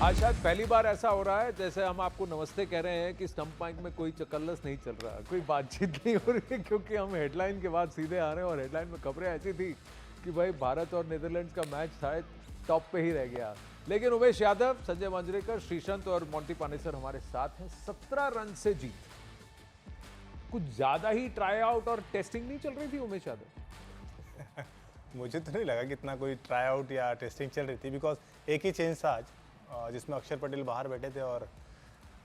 आज शायद पहली बार ऐसा हो रहा है जैसे हम आपको नमस्ते कह रहे हैं कि स्टंप माइक में कोई चकल्लस नहीं चल रहा, कोई बातचीत नहीं हो रही है, क्योंकि हम हेडलाइन के बाद सीधे आ रहे हैं और हेडलाइन में खबरें ऐसी थी कि भाई भारत और नीदरलैंड्स का मैच शायद टॉप पे ही रह गया। लेकिन उमेश यादव, संजय मांजरेकर, श्रीसंत और मोंटी पानेसर हमारे साथ हैं। 17 रन से जीत। कुछ ज्यादा ही ट्राई आउट और टेस्टिंग नहीं चल रही थी उमेश यादव? मुझे तो नहीं लगा कि इतना कोई ट्राई आउट या टेस्टिंग चल रही थी, बिकॉज एक ही चेंज था आज जिसमें अक्षर पटेल बाहर बैठे थे और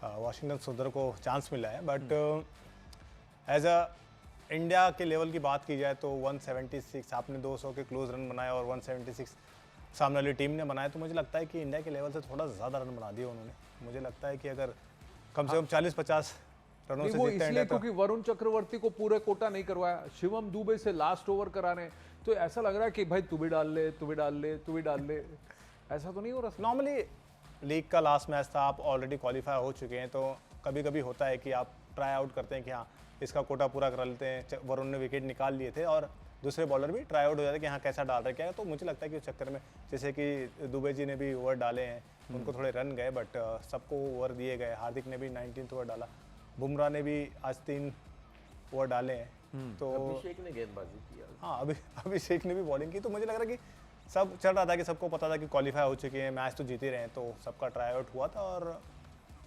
वाशिंगटन सुंदर को चांस मिला है। बट एज अ इंडिया के लेवल की बात की जाए तो 176 आपने 200 के क्लोज रन बनाए और 176 सामने वाली टीम ने बनाया, तो मुझे लगता है कि इंडिया के लेवल से थोड़ा ज़्यादा रन बना दिए उन्होंने। मुझे लगता है कि अगर कम से कम 40-50 रनों से वो जीतते इसलिए क्योंकि वरुण चक्रवर्ती को पूरे कोटा नहीं करवाया, शिवम दुबे से लास्ट ओवर करा रहे हैं, तो ऐसा लग रहा है कि भाई तू भी डाल ले, तू भी डाल ले, तू भी डाल ले। ऐसा तो नहीं हो रहा? नॉर्मली लीग का लास्ट मैच था, आप ऑलरेडी क्वालिफाई हो चुके हैं, तो कभी कभी होता है कि आप ट्राई आउट करते हैं कि हाँ इसका कोटा पूरा कर लेते हैं। वरुण ने विकेट निकाल लिए थे और दूसरे बॉलर भी ट्राई आउट हो जाते हैं कि हाँ कैसा डाल रहे क्या है। तो मुझे लगता है कि उस चक्कर में जैसे कि दुबे जी ने भी ओवर डाले हैं, उनको थोड़े रन गए, बट सबको ओवर दिए गए। हार्दिक ने भी 19th ओवर डाला, बुमराह ने भी आज 3 ओवर डाले हैं। तो अभिषेक ने गेंदबाजी की। हाँ अभिषेक ने भी बॉलिंग की। तो मुझे लग रहा है कि सब चल रहा था कि सबको पता था कि क्वालिफाई हो चुके हैं, मैच तो जीते रहे हैं, तो सबका ट्राई आउट हुआ था। और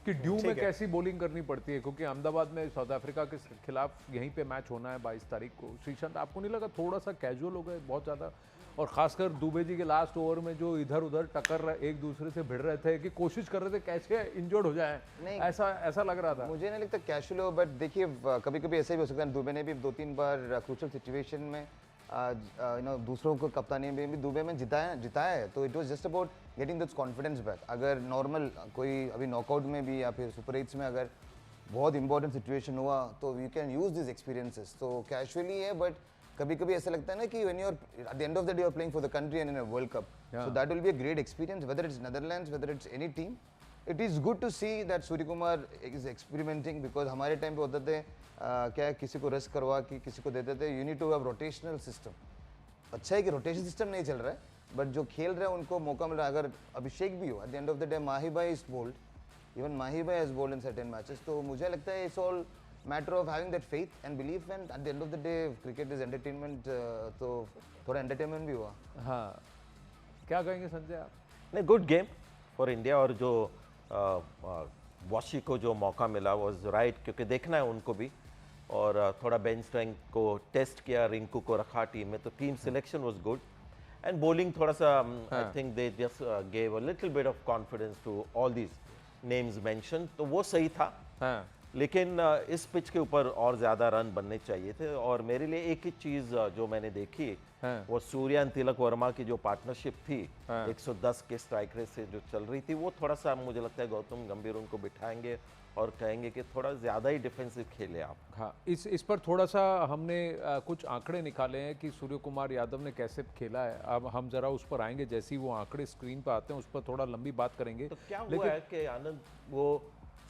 कि ड्यू में कैसी बॉलिंग करनी पड़ती है, क्योंकि अहमदाबाद में साउथ अफ्रीका के खिलाफ यहीं पे मैच होना है 22 तारीख को। श्रीसंत, आपको नहीं लगा थोड़ा सा कैजुअल हो गए बहुत ज़्यादा? और खासकर दुबे जी के लास्ट ओवर में जो इधर उधर टक्कर एक दूसरे से भिड़ रहे थे कि कोशिश कर रहे थे कैसे इंजर्ड हो जाए, ऐसा लग रहा था। मुझे नहीं लगता कैजुअल हो, बट देखिए कभी कभी ऐसा भी हो सकता है। दुबे ने भी 2-3 बार क्रूशियल सिचुएशन में दूसरों को कप्तानी में भी दुबे में जिताया है। तो it was just about getting this confidence back. अगर नॉर्मल कोई अभी नॉकआउट में भी या फिर सुपर 8 में अगर बहुत इंपॉर्टेंट सिचुएशन हुआ तो you can use this experiences. तो कैजुअली है, बट कभी कभी ऐसा लगता है ना कि when you are at the end of the day you are playing for the country and in a world cup, so that will be a great experience, whether it's Netherlands, whether it's any team. It is good to see that Surya Kumar is experimenting, because हमारे time पे होते थे क्या है, किसी को rest करवा के किसी को देते थे। You need to have rotational system. अच्छा है कि रोटेशन सिस्टम नहीं चल रहा है, बट जो खेल रहे हैं उनको मौका मिल रहा है। अगर अभिषेक भी हो, at the end of the day Mahi भाई इज बोल्ड, इवन माही भाई has bowled in certain matches. तो मुझे लगता है it's all matter of having that faith and belief, and at the end of the day cricket is entertainment, तो थोड़ा entertainment भी हुआ। हाँ, क्या कहेंगे संजय आप? नहीं, गुड गेम फॉर इंडिया। और जो वॉशी को जो मौका मिला वॉज राइट, क्योंकि देखना है उनको भी। और थोड़ा बेंच स्ट्रेंथ को टेस्ट किया, रिंकू को रखा टीम में, तो team selection was good. And bowling थोड़ा सा I think they just gave a little bit of confidence to all these names mention, तो वो सही था। लेकिन इस पिच के ऊपर और ज़्यादा रन बनने चाहिए थे। और मेरे लिए एक ही चीज़ जो मैंने देखी वो सूर्या एंड तिलक वर्मा की जो पार्टनरशिप थी 110 के स्ट्राइक रेट से जो चल रही थी, वो थोड़ा सा मुझे लगता है गौतम गंभीर उनको बिठाएंगे और कहेंगे कि थोड़ा ज़्यादा ही डिफेंसिव खेले आप। हाँ, इस पर थोड़ा सा हमने कुछ आंकड़े निकाले हैं कि सूर्य कुमार यादव ने कैसे खेला है। अब हम जरा उस पर आएंगे, जैसे ही वो आंकड़े स्क्रीन पर आते हैं उस पर थोड़ा लंबी बात करेंगे। तो क्या हुआ है कि आनंद, वो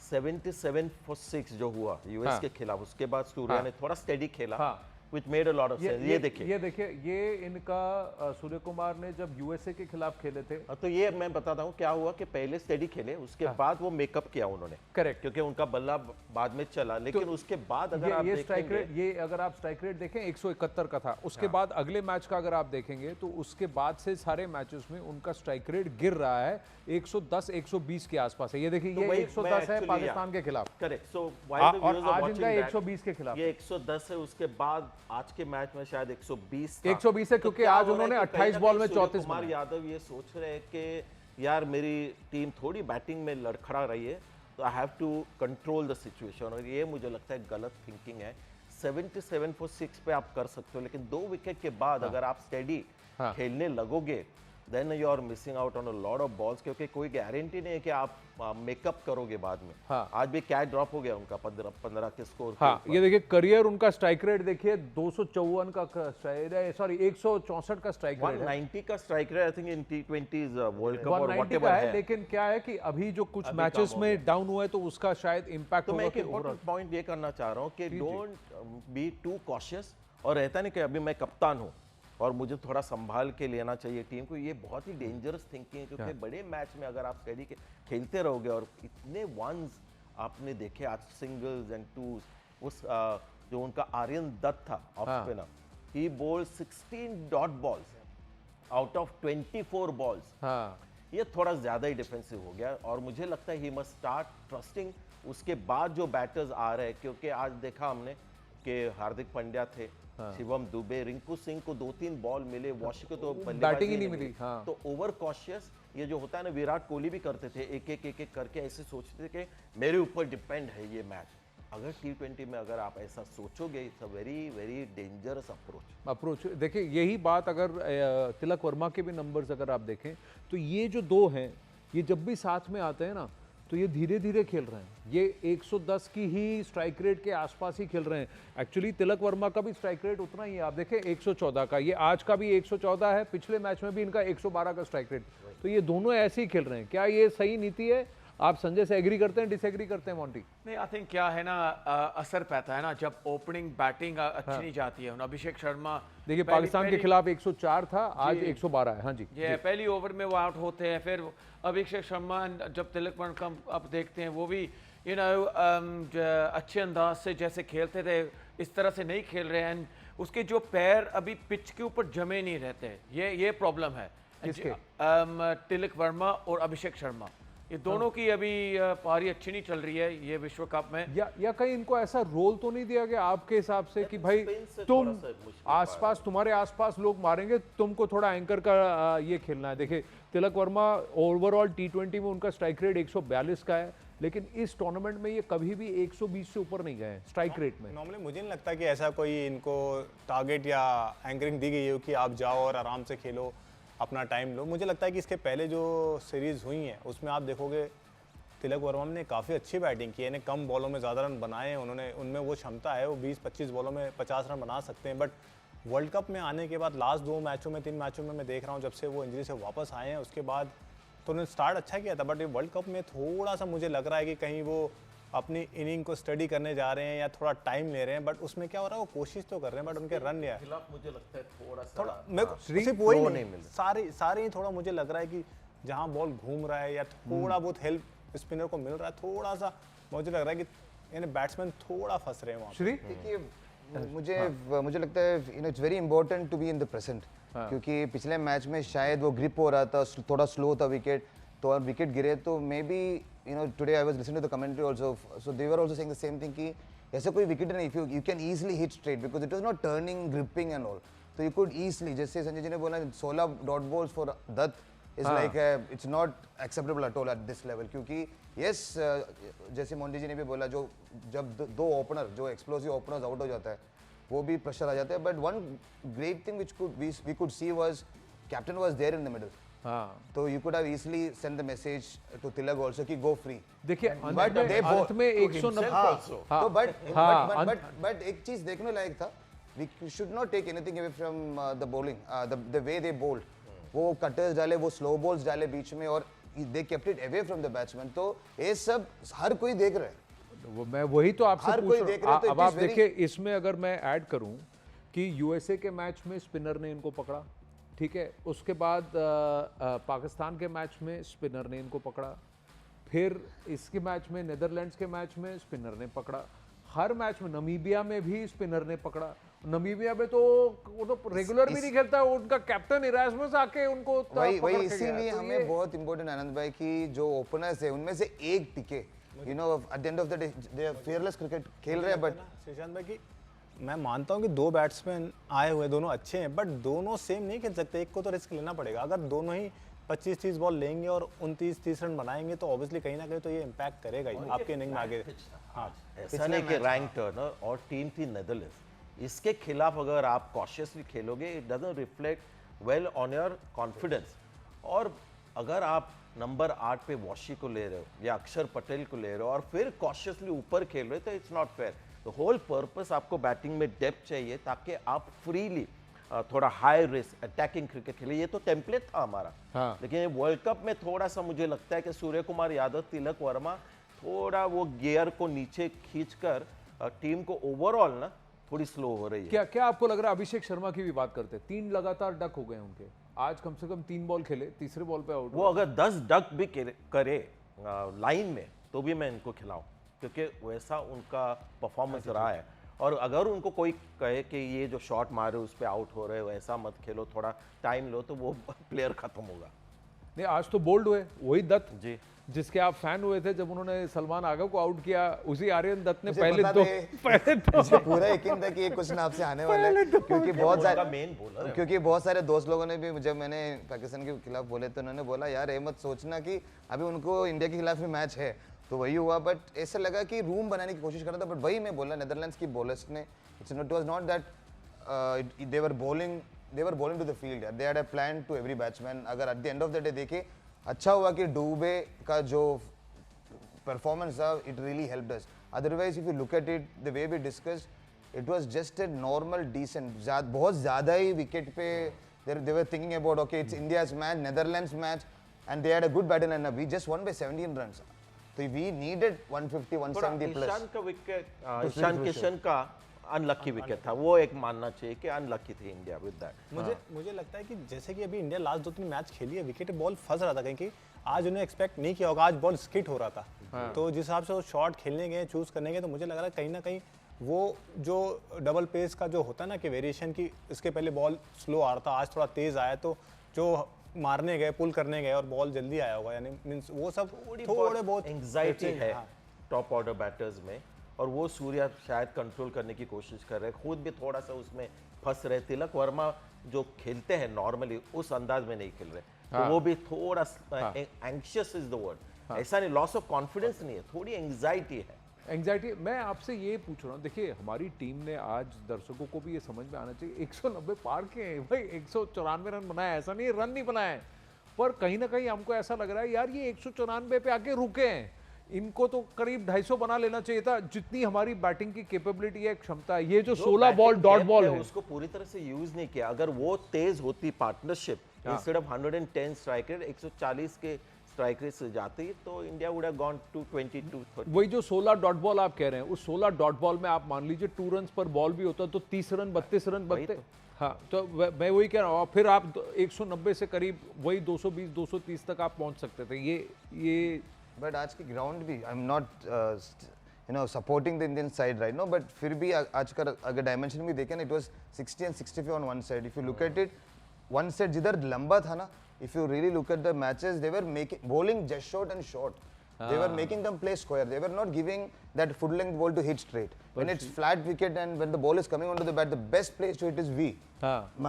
77 for 6 जो हुआ यूएस के खिलाफ, उसके बाद सूर्या ने थोड़ा स्टेडी खेला, which made a lot of sense। ये देखिए ये इनका सूर्य कुमार ने जब यूएसए के खिलाफ खेले थे, तो ये मैं बताता हूँ क्या हुआ कि पहले स्टेडी खेले, उसके बाद वो मेकअप किया उन्होंने। करेक्ट, क्योंकि उनका बल्ला बाद में चला। लेकिन तो उसके बाद अगर आप अगर आप स्ट्राइक रेट देखें 171 का था। उसके बाद अगले मैच का अगर आप देखेंगे तो उसके बाद से सारे मैचेस में उनका स्ट्राइक रेट गिर रहा है, 110-120 के आसपास है। ये देखिए, ये 110 है पाकिस्तान के खिलाफ। करेक्ट। सो और आज इनका 120 के खिलाफ, ये 110 है। उसके बाद आज के मैच में शायद 120 था। 120 है, क्योंकि आज उन्होंने 28 बॉल में 34 कुमार यादव ये सोच रहे हैं कि यार मेरी टीम थोड़ी बैटिंग में लड़खड़ा रही है, तो I have to control the situation. और ये मुझे लगता है गलत थिंकिंग है। 77 for 6 पे आप कर सकते हो, लेकिन 2 विकेट के बाद अगर आप स्टेडी खेलने लगोगे, then you are missing out on a lot of balls, क्योंकि कोई गारंटी नहीं है कि आप मेकअप करोगे बाद में। आज भी कैच ड्रॉप हो गया उनका 15 के स्कोर। ये देखिए करियर उनका स्ट्राइक रेट देखिए 254 का सॉरी 164 का स्ट्राइक रेट है, 190 का strike rate I think in T20s world cup और 190 व्हाटएवर है। लेकिन क्या है कि अभी जो कुछ मैचेस में डाउन हुआ है तो उसका शायद इंपैक्ट तो होगा। मैं एक इंपॉर्टेंट पॉइंट ये करना चाह रहा हूँ कि डोंट बी टू कॉशियस। और रहता नहीं कि अभी मैं कप्तान हूँ और मुझे थोड़ा संभाल के लेना चाहिए टीम को, ये बहुत ही डेंजरस थिंकिंग है, क्योंकि बड़े मैच में अगर आप स्टेडी खेलते रहोगे और इतने वंस आपने देखे आज, सिंगल्स एंड टूज, उस जो उनका आर्यन दत्त था off spinner, he bowled 16 dot balls out of 24 balls. हाँ, ये थोड़ा ज्यादा ही डिफेंसिव हो गया और मुझे लगता है ही मस्ट स्टार्ट ट्रस्टिंग उसके बाद जो बैटर्स आ रहे हैं, क्योंकि आज देखा हमने कि हार्दिक पांड्या थे, शिवम दुबे, रिंकू सिंह को 2-3 बॉल मिले, वॉशी को तो बैटिंग ही नहीं मिली। हाँ, तो ओवर कॉशियस ये जो होता है ना, विराट कोहली भी करते थे, एक एक करके ऐसे सोचते थे कि मेरे ऊपर डिपेंड है ये मैच। अगर T20 में अगर आप ऐसा सोचोगे, it's a very very dangerous approach. देखिए यही बात अगर तिलक वर्मा के भी नंबर्स अगर आप देखें तो ये जो दो हैं, ये जब भी साथ में आते हैं ना तो ये धीरे धीरे खेल रहे हैं, ये 110 की ही स्ट्राइक रेट के आसपास ही खेल रहे हैं। एक्चुअली तिलक वर्मा का भी स्ट्राइक रेट उतना ही है, आप देखें 114 का, ये आज का भी 114 है, पिछले मैच में भी इनका 112 का स्ट्राइक रेट। तो ये दोनों ऐसे ही खेल रहे हैं। क्या ये सही नीति है? आप संजय से एग्री करते हैं, डिसएग्री करते हैं मोंटी? नहीं, आई थिंक क्या है ना, असर पैता है ना जब ओपनिंग बैटिंग अच्छी नहीं जाती है। अभिषेक शर्मा देखिए पाकिस्तान के खिलाफ 104 था, आज 112 है। हाँ जी, ये पहली ओवर में वो आउट होते हैं। फिर अभिषेक शर्मा जब तिलक वर्मा का अब देखते हैं, वो भी अच्छे अंदाज से जैसे खेलते थे इस तरह से नहीं खेल रहे हैं। उसके जो पैर अभी पिच के ऊपर जमे नहीं रहते, ये प्रॉब्लम है तिलक वर्मा और अभिषेक शर्मा, ये दोनों की अभी पारी अच्छी नहीं चल रही है ये विश्व कप में। या कहीं इनको ऐसा रोल तो नहीं दिया गया आपके हिसाब से कि भाई तुम आसपास, तुम्हारे आसपास लोग मारेंगे, तुमको थोड़ा एंकर का ये खेलना है? देखिए तिलक वर्मा ओवरऑल T20 में उनका स्ट्राइक रेट 142 का है, लेकिन इस टूर्नामेंट में ये कभी भी 120 से ऊपर नहीं गए स्ट्राइक रेट में। नॉर्मली मुझे नहीं लगता कि ऐसा कोई इनको टारगेट या एंकरिंग दी गई हो कि आप जाओ और आराम से खेलो, अपना टाइम लो। मुझे लगता है कि इसके पहले जो सीरीज़ हुई हैं उसमें आप देखोगे तिलक वर्मा ने काफ़ी अच्छी बैटिंग की है, इन्हें कम बॉलों में ज़्यादा रन बनाए हैं उन्होंने, उनमें वो क्षमता है, वो 20-25 बॉलों में 50 रन बना सकते हैं। बट वर्ल्ड कप में आने के बाद लास्ट 2 मैचों में 3 मैचों में मैं देख रहा हूँ, जब से वो इंजरी से वापस आए हैं उसके बाद तो उन्होंने स्टार्ट अच्छा किया था, बट ये वर्ल्ड कप में थोड़ा सा मुझे लग रहा है कि कहीं वो अपनी इनिंग को स्टडी करने जा रहे हैं या थोड़ा टाइम ले रहे हैं। बट उसमें क्या हो रहा है, वो कोशिश तो कर रहे हैं बट उनके रन नहीं आए। मुझे लगता है थोड़ा मैं सिर्फ वही नहीं, सारे ही थोड़ा मुझे लग रहा है कि जहां बॉल घूम रहा है या थोड़ा बहुत हेल्प स्पिनर को मिल रहा है, थोड़ा सा मुझे लग रहा है कि यानी बैट्समैन थोड़ा फंस रहे हैं वहाँ। श्री देखिए मुझे लगता है it's very important to be in the present, क्योंकि पिछले मैच में शायद वो ग्रिप हो रहा था, थोड़ा स्लो था विकेट, तो और विकेट गिरे तो maybe today I was listening to the commentary also, so they were also saying the same thing कि ऐसे कोई विकेट नहीं, if you can easily hit straight because it was not turning, gripping and all, तो you could easily, जैसे संजय जी ने बोला 16 dot balls for Dutt is like it's not acceptable at all at this level, क्योंकि yes जैसे मोंटी जी ने भी बोला, जो जब दो ओपनर, जो एक्सप्लोसिव ओपनर्स आउट हो जाता है वो भी प्रेशर आ जाता है। But one great thing which we could see was captain was there in the middle, तो you could have easily sent the message to Tilak also कि go free. देखिए अंत में 190 तो but एक चीज देखने लायक था, we should not take anything away from the bowling, the way they bowled. वो cutters डाले, वो slow balls डाले बीच में और they kept it away from the batsman. तो ये सब हर कोई देख रहा है। मैं वही तो आपसे पूछ रहा हूँ। अब आप देखिए इसमें अगर मैं ऐड करूं कि यूएसए के मैच में स्पिनर ने इनको पकड़ा, ठीक है, उसके बाद पाकिस्तान के मैच में स्पिनर ने इनको पकड़ा, फिर इसके मैच में नीदरलैंड्स के मैच में स्पिनर ने पकड़ा, हर मैच में नमीबिया में भी स्पिनर ने पकड़ा। नमीबिया में तो वो तो रेगुलर भी नहीं खेलता, उनका कैप्टन इरास्मस आके उनको वही इसीलिए हमें बहुत इंपॉर्टेंट आनंद भाई कि जो ओपनर्स है उनमें से एक टिके, at the end of the day they are fearless cricket खेल रहे हैं। बट श्रीशांत भाई की मैं मानता हूँ कि 2 बैट्समैन आए हुए दोनों अच्छे हैं, बट दोनों सेम नहीं खेल सकते, एक को तो रिस्क लेना पड़ेगा। अगर दोनों ही 25-30 बॉल लेंगे और 29-30 रन बनाएंगे तो ऑब्वियसली कहीं ना कहीं तो ये इम्पैक्ट करेगा ही आपके इनिंग में आगे। हाँ, ऐसा नहीं कि रैंक टर्नर और टीम थी नेदरलैंड्स, इसके खिलाफ अगर आप कॉशियसली खेलोगे it doesn't reflect well on your confidence. और अगर आप नंबर 8 पे वॉशी को ले रहे हो या अक्षर पटेल को ले रहे हो और फिर कॉशियसली ऊपर खेल रहे हो तो it's not fair. The whole purpose आपको बैटिंग में डेप्थ चाहिए ताकि आप फ्रीली थोड़ा हाई रिस्क अटैकिंग क्रिकेट खेले। ये तो टेम्पलेट था हमारा। हाँ। लेकिन वर्ल्ड कप में थोड़ा सा मुझे लगता है कि सूर्य कुमार यादव, तिलक वर्मा थोड़ा वो गियर को नीचे खींचकर टीम को ओवरऑल ना थोड़ी स्लो हो रही है। क्या क्या आपको लग रहा है? अभिषेक शर्मा की भी बात करते हैं, 3 लगातार डक हो गए उनके, आज कम से कम 3 बॉल खेले, तीसरे बॉल पे आउट। वो अगर 10 डक भी करे लाइन में तो भी मैं इनको खिलाऊं, क्योंकि वैसा उनका परफॉर्मेंस रहा है। और अगर उनको कोई कहे कि ये जो शॉट मारे उस पर आउट हो रहे हो, ऐसा मत खेलो, थोड़ा टाइम लो, तो वो प्लेयर खत्म होगा। नहीं, आज तो बोल्ड हुए वही दत्त जी, जिसके आप फैन हुए थे जब उन्होंने सलमान आगा को आउट किया, उसी आर्यन दत्त ने मुझे पहले पता दो था मुझे पूरा यकीन था कि ये क्वेश्चन आपसे आने वाला है, क्योंकि बहुत उनका सारे मेन बॉलर है। क्योंकि बहुत सारे दोस्त लोगों ने भी, जब मैंने पाकिस्तान के खिलाफ बोले तो उन्होंने बोला यार ये मत सोचना कि अभी उनको इंडिया के खिलाफ भी मैच है, तो वही हुआ। बट ऐसा लगा कि रूम बनाने की कोशिश कर रहा था, बट वही मैं बोला नेदरलैंड्स की बॉलर्स ने, it was not that they were bowling to the field, they had a plan to every batsman. अगर at the end of the day देखे, अच्छा हुआ कि डुबे का जो performance it really helped us. Otherwise if you look at it the way we discussed, it was just a normal decent, बहुत ज़्यादा ही विकेट पे they were thinking about okay it's India's match, Netherlands match, and they had a good batting lineup. We just won by 17 runs, so we needed 150 170 plus. Ishan का wicket, Ishan Kishan का unlucky wicket था, वो एक मानना चाहिए कि अनलकी थी इंडिया विद दैट। मुझे लगता है कि जैसे कि अभी इंडिया लास्ट 2-3 मैच खेली है, विकेट बॉल फंस रहा था कहीं कि आज उन्हें एक्सपेक्ट नहीं किया होगा, आज बॉल स्किट हो रहा था। तो जिस हिसाब से वो शॉट खेलने गए, चूज करने गए, तो मुझे लग रहा है कहीं ना कहीं वो जो डबल पेस का जो होता है ना कि वेरिएशन की, इसके पहले बॉल स्लो आ रहा था, आज थोड़ा तेज आया, तो जो मारने गए, पुल करने गए और बॉल जल्दी आया होगा, यानी मींस वो सब थोड़े बहुत एंग्जाइटी है टॉप ऑर्डर बैटर्स में, और वो सूर्या शायद कंट्रोल करने की कोशिश कर रहे हैं, खुद भी थोड़ा सा उसमें फंस रहे। तिलक वर्मा जो खेलते हैं नॉर्मली उस अंदाज में नहीं खेल रहे, तो वो भी थोड़ा एंग्शियस इज द वर्ड, ऐसा नहीं, लॉस ऑफ कॉन्फिडेंस नहीं है, थोड़ी एंग्जाइटी है। एंग्जाइटी। मैं आपसे ये पूछ रहा हूँ, देखिए हमारी टीम ने आज दर्शकों को भी ये समझ में आना चाहिए 190 पार किए हैं भाई, 194 रन बनाए, ऐसा नहीं रन नहीं बनाए, पर कहीं ना कहीं हमको ऐसा लग रहा है यार ये 194 पे आके रुके हैं, इनको तो करीब 250 बना लेना चाहिए था, जितनी हमारी बैटिंग की कैपेबिलिटी है, क्षमता है। ये जो 16 बॉल डॉट बॉल है उसको पूरी तरह से यूज नहीं किया। अगर वो तेज होती partnership, instead of 110 strike rate 140 के स्ट्राइक रेट से जाती, तो India would have gone to 22-30। वही जो 16 डॉट बॉल आप कह रहे हैं, उस 16 डॉट बॉल में आप मान लीजिए 2 रन पर बॉल भी होता तो 30 रन 32 रन बनते। हाँ, तो मैं वही कह रहा हूँ, फिर आप 190 से करीब वही 220 230 तक आप पहुंच सकते थे। ये बट आज की ग्राउंड भी I am not supporting the Indian side right no, but फिर भी आज का अगर डायमेंशन भी देखें ना, it was 60 and 65 on one side. If you look at it, one side जिधर लंबा था ना, if you really look at the matches, they were making bowling just short and short. They were making them play square. They were not giving that full length ball to hit straight. When it's flat wicket and when the ball is coming onto the bat, the best place to hit is V.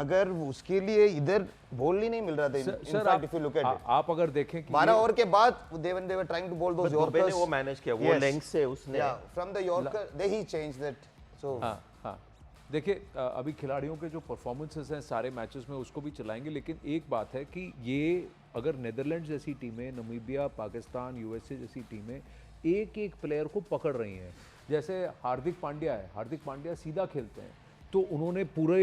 मगर उसके लिए इधर ball ही नहीं मिल रहा था। In fact, if you look at it, आप अगर देखें कि 12 ओवर के बाद when they were trying to bowl those Yorkers, वो मैनेज किया, वो लेंथ से उसने, yeah, from the Yorker, he changed that. So देखिए अभी खिलाड़ियों के जो परफॉर्मेंसेस हैं सारे मैचेस में उसको भी चलाएंगे, लेकिन एक बात है कि ये अगर नीदरलैंड्स जैसी टीमें, नमीबिया, पाकिस्तान, यूएसए जैसी टीमें एक एक प्लेयर को पकड़ रही हैं, जैसे हार्दिक पांड्या है, हार्दिक पांड्या सीधा खेलते हैं, तो उन्होंने पूरे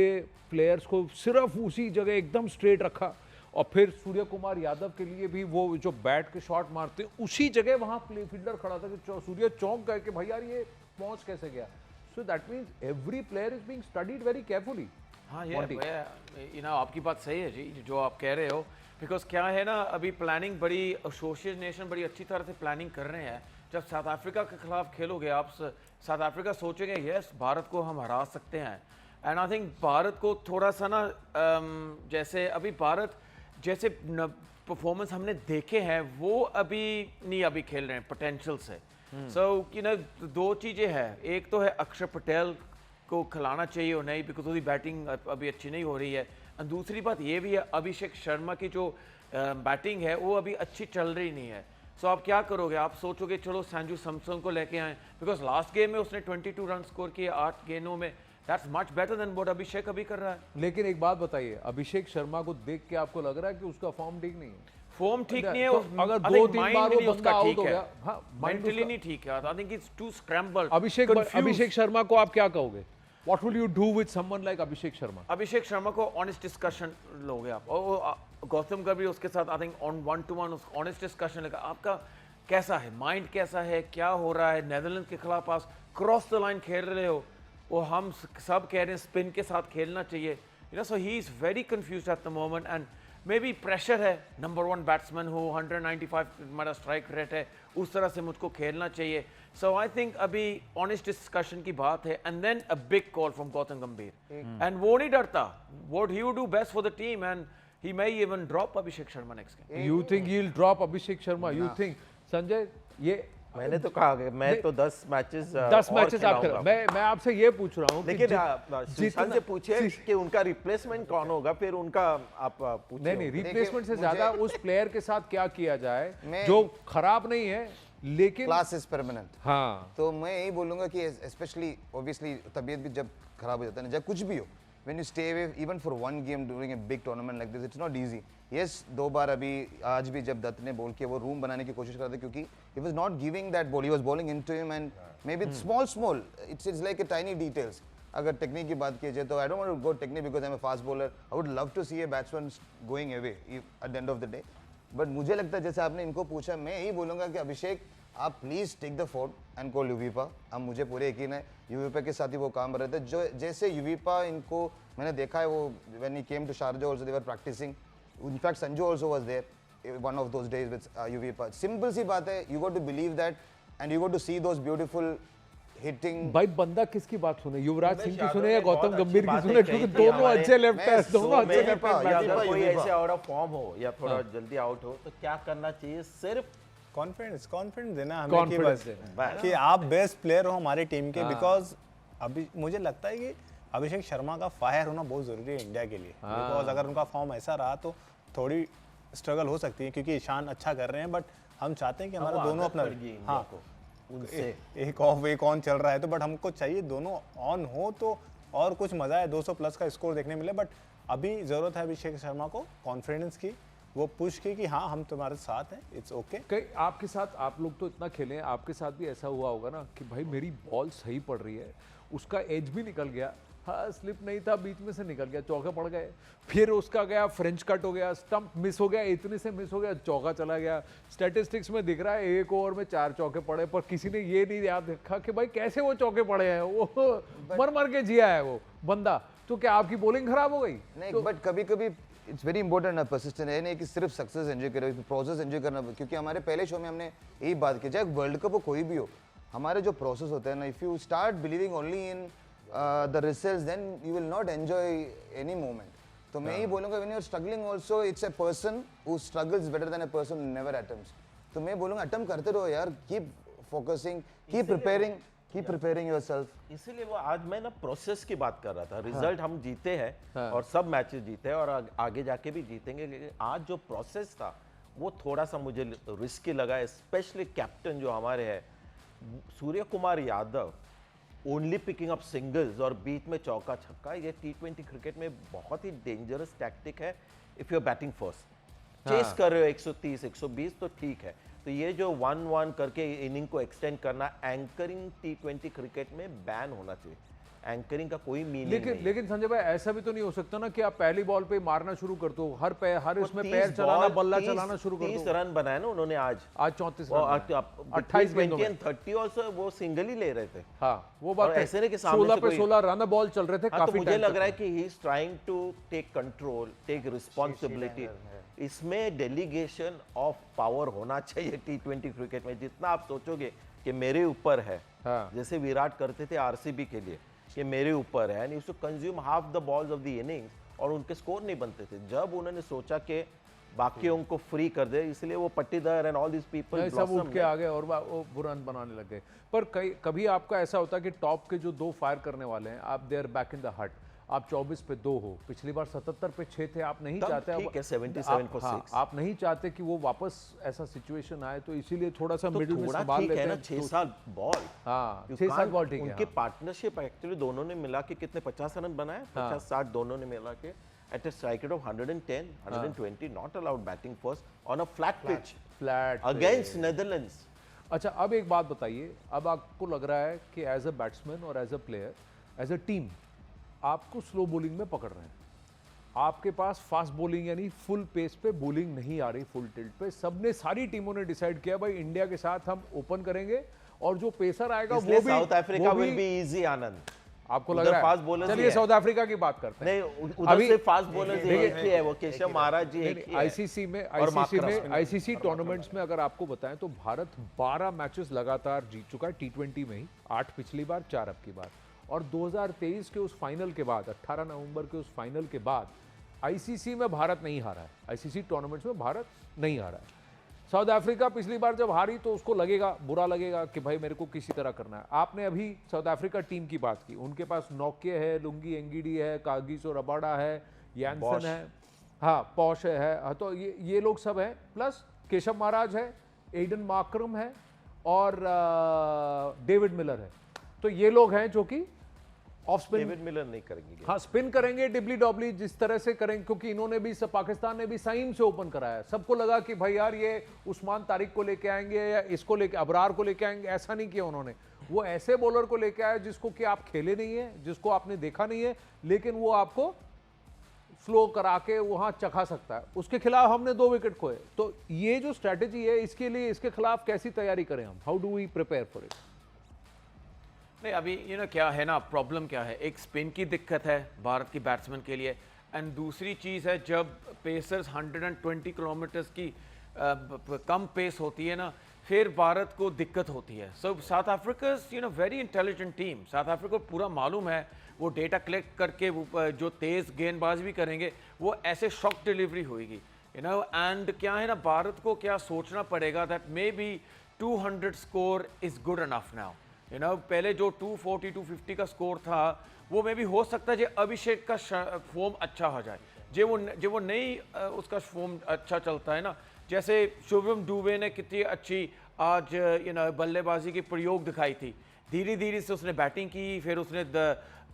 प्लेयर्स को सिर्फ उसी जगह एकदम स्ट्रेट रखा, और फिर सूर्य कुमार यादव के लिए भी वो जो बैट के शॉट मारते हैं उसी जगह वहाँ प्ले फील्डर खड़ा था कि सूर्य चौंक गए कि भाई यार ये पहुँच कैसे गया। So that means every player is being studied very carefully. हाँ, ये ना आपकी बात सही है जी जो आप कह रहे हो, बिकॉज क्या है ना, अभी प्लानिंग बड़ी, एसोसिएट नेशन बड़ी अच्छी तरह से प्लानिंग कर रहे हैं। जब साउथ अफ्रीका के खिलाफ खेलोगे आप, साउथ अफ्रीका सोचेंगे यस भारत को हम हरा सकते हैं, एंड आई थिंक भारत को थोड़ा सा ना जैसे अभी भारत जैसे परफॉर्मेंस हमने देखे हैं वो अभी नहीं अभी खेल रहे हैं पोटेंशियल से। सो यू नो दो चीज़ें हैं, एक तो है अक्षर पटेल को खिलाना चाहिए और नहीं, बिकॉज उसकी बैटिंग अभी अच्छी नहीं हो रही है, और दूसरी बात ये भी है अभिषेक शर्मा की जो बैटिंग है वो अभी अच्छी चल रही नहीं है। सो आप क्या करोगे, आप सोचोगे चलो संजू सैमसन को लेके आए, बिकॉज लास्ट गेम में उसने 22 रन स्कोर किए 8 गेंदों में, that's much better than what Abhishek अभी कर रहा है। लेकिन एक बात बताइए, अभिषेक शर्मा को देख के आपको लग रहा है कि उसका फॉर्म ठीक नहीं है? फॉर्म ठीक नहीं है, तो अगर 2-3 बार वो बंदा आउट हो गया, हाँ मेंटली नहीं ठीक है, I think it's too scrambled. Abhishek Sharma को आप क्या कहोगे? What will you do with someone like Abhishek Sharma? अभिषेक शर्मा को ऑनेस्ट डिस्कशन लोगे आप, और गौतम का भी उसके साथ I think on 1-to-1 honest discussion लेगा, आपका कैसा है माइंड, कैसा है, क्या हो रहा है, नेदरलैंड्स के खिलाफ आप क्रॉस द लाइन खेल रहे हो, और हम सब कह रहे हैं स्पिन के साथ खेलना चाहिए, you know, so he is very confuse at the moment and may be pressure है, नंबर 1 बैट्समैन हो, 195 हमारा स्ट्राइक रेट है, उस तरह से मुझको खेलना चाहिए. सो आई थिंक अभी ऑनेस्ट डिस्कशन की बात है and then a big call from Gautam Gambhir and वो नहीं डरता, what he would do best for the team and he may even drop Abhishek Sharma next game. You think he'll drop Abhishek Sharma? You think Sanjay ये मैंने तो कहा कि मैं तो 10 मैचेस 10 मैचेस आप कर, मैं आपसे ये पूछ रहा हूँ लेकिन श्रीशांत से पूछे कि उनका रिप्लेसमेंट कौन होगा, फिर उनका आप पूछे. नहीं रिप्लेसमेंट से ज्यादा उस प्लेयर के साथ क्या किया जाए मैं- जो खराब नहीं है लेकिन क्लास इज परमानेंट. हाँ तो मैं यही बोलूंगा कि स्पेशली ऑब्वियसली तबीयत भी जब खराब हो जाता है ना, जब कुछ भी हो, when you stay away even for one game during a big tournament like this, it's not easy. Yes, 2 बार अभी आज भी जब दत्त ने बोल के वो रूम बनाने की कोशिश कर रहे थे क्योंकि he was not giving that ball, he was bowling into him and maybe small it's like a tiny details. अगर टेक्निक की बात की जाए तो I don't want to go technique because I'm a fast bowler. I would love to see a batsman going away at the end of the day. But मुझे लगता है जैसे आपने इनको पूछा, मैं यही बोलूँगा कि अभिषेक आप please take the fort and call Yuvipa. अब मुझे पूरे यकीन है यूवीपा के साथ ही वो काम कर रहे थे, जो जैसे यूवीपा इनको मैंने देखा है, वो when he came to Sharjah also they were practising. In fact Sanju also was there one of those days with Yuvipa. Simple सी बात है, you got to believe that and you got to see those beautiful hitting. भाई बंदा किसकी बात सुने, युवराज सिंह की सुने या बहुत गौतम अच्छी गंभीर की बातें सुने, कही क्योंकि थी दोनों हमारे- अच्छे लेफ्ट मैं है, दोनों सो- अच्छे मैं- लेफ्ट यूवीपा, अगर कोई यूवीपा. ऐसे आउट ऑफ फॉर्म हो या थोड़ा जल्दी आउट हो तो क्या करना चाहिए? सिर्फ कॉन्फिडेंस देना हमें कि कॉन्फिडेंस बस देना कि आप बेस्ट प्लेयर हो हमारी टीम के. बिकॉज अभी मुझे लगता है कि अभिषेक शर्मा का फायर होना बहुत ज़रूरी है इंडिया के लिए. बिकॉज अगर उनका फॉर्म ऐसा रहा तो थोड़ी स्ट्रगल हो सकती है, क्योंकि ईशान अच्छा कर रहे हैं बट हम चाहते हैं कि हमारा दोनों अपना हाँ उनसे एक ऑफ एक ऑन चल रहा है तो बट हमको चाहिए दोनों ऑन हो तो और कुछ मज़ा है, 200 प्लस का स्कोर देखने मिले. बट अभी ज़रूरत है अभिषेक शर्मा को कॉन्फिडेंस की, वो पुश की कि हाँ हम तुम्हारे साथ हैं, इट्स ओके. कई आपके साथ, आप लोग तो इतना खेले हैं, आपके साथ भी ऐसा हुआ होगा ना कि भाई मेरी बॉल सही पड़ रही है, उसका एज भी निकल गया, हाँ स्लिप नहीं था, बीच में से निकल गया, चौके पड़ गए, फिर उसका गया फ्रेंच कट हो गया, स्टंप मिस हो गया, इतने से मिस हो गया, चौका चला गया. स्टैटिस्टिक्स में दिख रहा है 1 ओवर में 4 चौके पड़े, पर किसी ने ये नहीं याद रखा कि भाई कैसे वो चौके पड़े हैं, वो मर के जिया है वो बंदा. तो क्या आपकी बॉलिंग खराब हो गई? नहीं, बट कभी कभी इट्स वेरी इंपॉर्टेंट ना परसिस्टेंट है, नहीं कि सिर्फ सक्सेस एंजॉय करो, प्रोसेस एंजॉय करना. क्योंकि हमारे पहले शो में हमने यही बात की, चाहे वर्ल्ड कप हो कोई भी हो, हमारे जो प्रोसेस होता है ना, if you start believing only in the results then you will not enjoy any moment. तो मैं यही बोलूँगा when you are struggling also it's a person who struggles better than a person who never attempts. तो मैं बोलूँगा attempt करते रहो यार, keep focusing, keep preparing yourself. इसीलिए वो आज मैं ना प्रोसेस की बात कर रहा था. रिजल्ट हम जीते हैं और सब मैचेस जीते हैं और आगे जाके भी जीतेंगे, लेकिन आज जो प्रोसेस था वो थोड़ा सा मुझे रिस्की लगा. स्पेशली कैप्टन जो हमारे हैं Surya Kumar Yadav, only picking up singles और बीच में चौका छक्का, ये T20 क्रिकेट में बहुत ही डेंजरस टैक्टिक है. If you are batting first, chase कर रहे हो 130 120 तो ठीक है. तो ये जो 1-1 करके इनिंग को एक्सटेंड करना, एंकरिंग T20 क्रिकेट में बैन होना चाहिए. एंकरिंग का कोई मीनिंग नहीं. लेकिन संजय भाई ऐसा भी तो नहीं हो सकता ना कि आप पहली बॉल पे मारना शुरू कर दो, हर इसमें पैर चलाना, बल्ला चलाना शुरू कर 30 दो. रन बनाए ना उन्होंने आज 34 और रन बनाए. 28 गेंदों 20 में. and 30 also वो सिंगल ही ले रहे थे. हाँ वो बात और है. ऐसे नहीं कि सामने 16 से पे कोई- 16 रन बॉल चल रहे थे हाँ, तो काफी मुझे टाइम लग तक. रहा है कि he is trying to take control, take responsibility. इसमें डेलीगेशन ऑफ पावर होना चाहिए T20 क्रिकेट में. जितना आप सोचोगे कि मेरे ऊपर है, हाँ. जैसे विराट करते थे आरसीबी के लिए कि मेरे ऊपर है, and used to consume half the balls of the innings और उनके स्कोर नहीं बनते थे. जब उन्होंने सोचा कि बाकियों को फ्री कर दे, इसलिए वो पट्टीदार एंड ऑल दिस पीपल सब उठ के आ गए और वो रन बनाने लग गए. पर कभी आपका ऐसा होता है कि टॉप के जो 2 फायर करने वाले हैं, आप they are back in the hut, आप 24 पे 2 हो, पिछली बार 77 पे 6 थे, आप नहीं तब चाहते ठीक है, 77 for 6. आप नहीं चाहते कि वो वापस ऐसा सिचुएशन आए, तो इसीलिए थोड़ा सा तो मिडिल में थोड़ा संभाल ठीक लेते है ना, हैं. 6-7 बॉल. हाँ You 6-7 can't- बॉल ठीक है. उनकी हाँ. पार्टनरशिप एक्चुअली दोनों ने मिला के कितने 50 रन बनाए, 50-60 दोनों ने मिला के at a strike rate of 110 120. Not allowed batting first on a flat pitch flat against Netherlands. अच्छा अब एक बात बताइए, अब आपको लग रहा है कि एज अ बैट्समैन और as a player, as a team, आपको स्लो बॉलिंग में पकड़ रहे हैं, आपके पास फास्ट बॉलिंग यानी फुल पेस पे बॉलिंग नहीं आ रही, फुल टिल्ट पे. सबने, सारी टीमों ने डिसाइड किया भाई इंडिया के साथ हम ओपन करेंगे और जो पेसर आएगा वो भी South Africa will be easy. Anand, आपको लग उधर रहा fast है? bowlers ही चलिए है। साउथ अफ्रीका की बात करते हैं। नहीं उधर से फास्ट बॉलर्स एक ही है, वो केशव महाराज जी एक ही है। आईसीसी में आईसीसी टूर्नामेंट्स में अगर आपको बताएं तो भारत 12 मैचेस लगातार जीत चुका है T20 में ही, 8 पिछली बार, 4 अब की बार। और 2023 के उस फाइनल के बाद, 18 नवंबर के उस फाइनल के बाद आईसीसी में भारत नहीं हारा है, आईसीसी टूर्नामेंट्स में भारत नहीं हारा है। साउथ अफ्रीका पिछली बार जब हारी तो उसको लगेगा, बुरा लगेगा कि भाई मेरे को किसी तरह करना है। आपने अभी साउथ अफ्रीका टीम की बात की, उनके पास नौके है, लुंगी एंगिडी है, कागिसो रबाडा है, यानसन है, हाँ पॉश है, हाँ, तो ये लोग सब हैं, प्लस केशव महाराज है, एडन मार्करम है और डेविड मिलर है। तो ये लोग हैं जो कि ऑफ स्पिन, डेविड मिलर नहीं करेंगे। हाँ स्पिन करेंगे, डिबली डॉबली जिस तरह से करेंगे, क्योंकि इन्होंने भी पाकिस्तान ने भी सईम से ओपन कराया। सबको लगा कि भाई यार ये उस्मान तारिक को लेके आएंगे या इसको लेके अबरार को लेके आएंगे, ऐसा नहीं किया उन्होंने। वो ऐसे बॉलर को लेके आए जिसको कि आप खेले नहीं है, जिसको आपने देखा नहीं है, लेकिन वो आपको स्लो करा के वहां चखा सकता है। उसके खिलाफ हमने 2 विकेट खोए। तो ये जो स्ट्रैटेजी है, इसके लिए इसके खिलाफ कैसी तैयारी करें हम, how do we prepare for it? नहीं अभी क्या है ना, प्रॉब्लम क्या है, एक स्पिन की दिक्कत है भारत की बैट्समैन के लिए, एंड दूसरी चीज़ है जब पेसर्स 120 किलोमीटर्स की कम पेस होती है ना, फिर भारत को दिक्कत होती है। So South Africa very intelligent team, South Africa को पूरा मालूम है, वो डेटा कलेक्ट करके वो जो तेज़ गेंदबाजी भी करेंगे, वो ऐसे शॉक डिलीवरी होगी एंड क्या है ना, भारत को क्या सोचना पड़ेगा that may be 200 score is good enough now. पहले जो 240 250 का स्कोर था वो में भी हो सकता है जो अभिषेक का फॉर्म अच्छा हो जाए, जो वो नहीं उसका फॉर्म अच्छा चलता है ना, जैसे शुभम दुबे ने कितनी अच्छी आज बल्लेबाजी की प्रयोग दिखाई थी। धीरे धीरे से उसने बैटिंग की, फिर उसने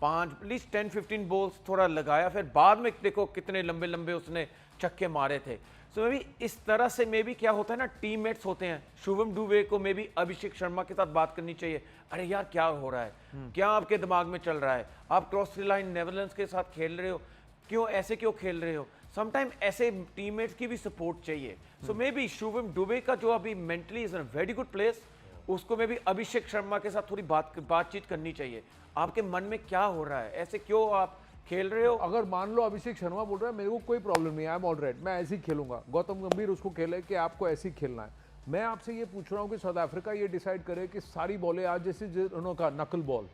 5 एटलीस्ट 10-15 बॉल्स थोड़ा लगाया, फिर बाद में देखो कितने लंबे लंबे उसने छक्के मारे थे। सो मे बी इस तरह से मे बी क्या होता है ना, टीममेट्स होते हैं, शुभम दुबे को मे बी अभिषेक शर्मा के साथ बात करनी चाहिए, अरे यार क्या हो रहा है, क्या आपके दिमाग में चल रहा है, आप क्रॉस लाइन नेदरलैंड्स के साथ खेल रहे हो, क्यों खेल रहे हो। समटाइम ऐसे टीममेट्स की भी सपोर्ट चाहिए। सो मे बी शुभम दुबे का जो अभी mentally is in very good place, उसको मे बी अभिषेक शर्मा के साथ थोड़ी बातचीत करनी चाहिए, आपके मन में क्या हो रहा है, ऐसे क्यों आप खेल रहे हो। अगर मान लो अभिषेक शर्मा बोल रहा है मेरे को कोई प्रॉब्लम नहीं है, आई एम ऑलराइट, मैं ऐसे ही खेलूंगा, गौतम गंभीर उसको खेले कि आपको ऐसे ही खेलना है, मैं आपसे ये पूछ रहा हूँ कि साउथ अफ्रीका ये डिसाइड करे कि सारी बॉलें आज जैसे उन्होंने नकल बॉल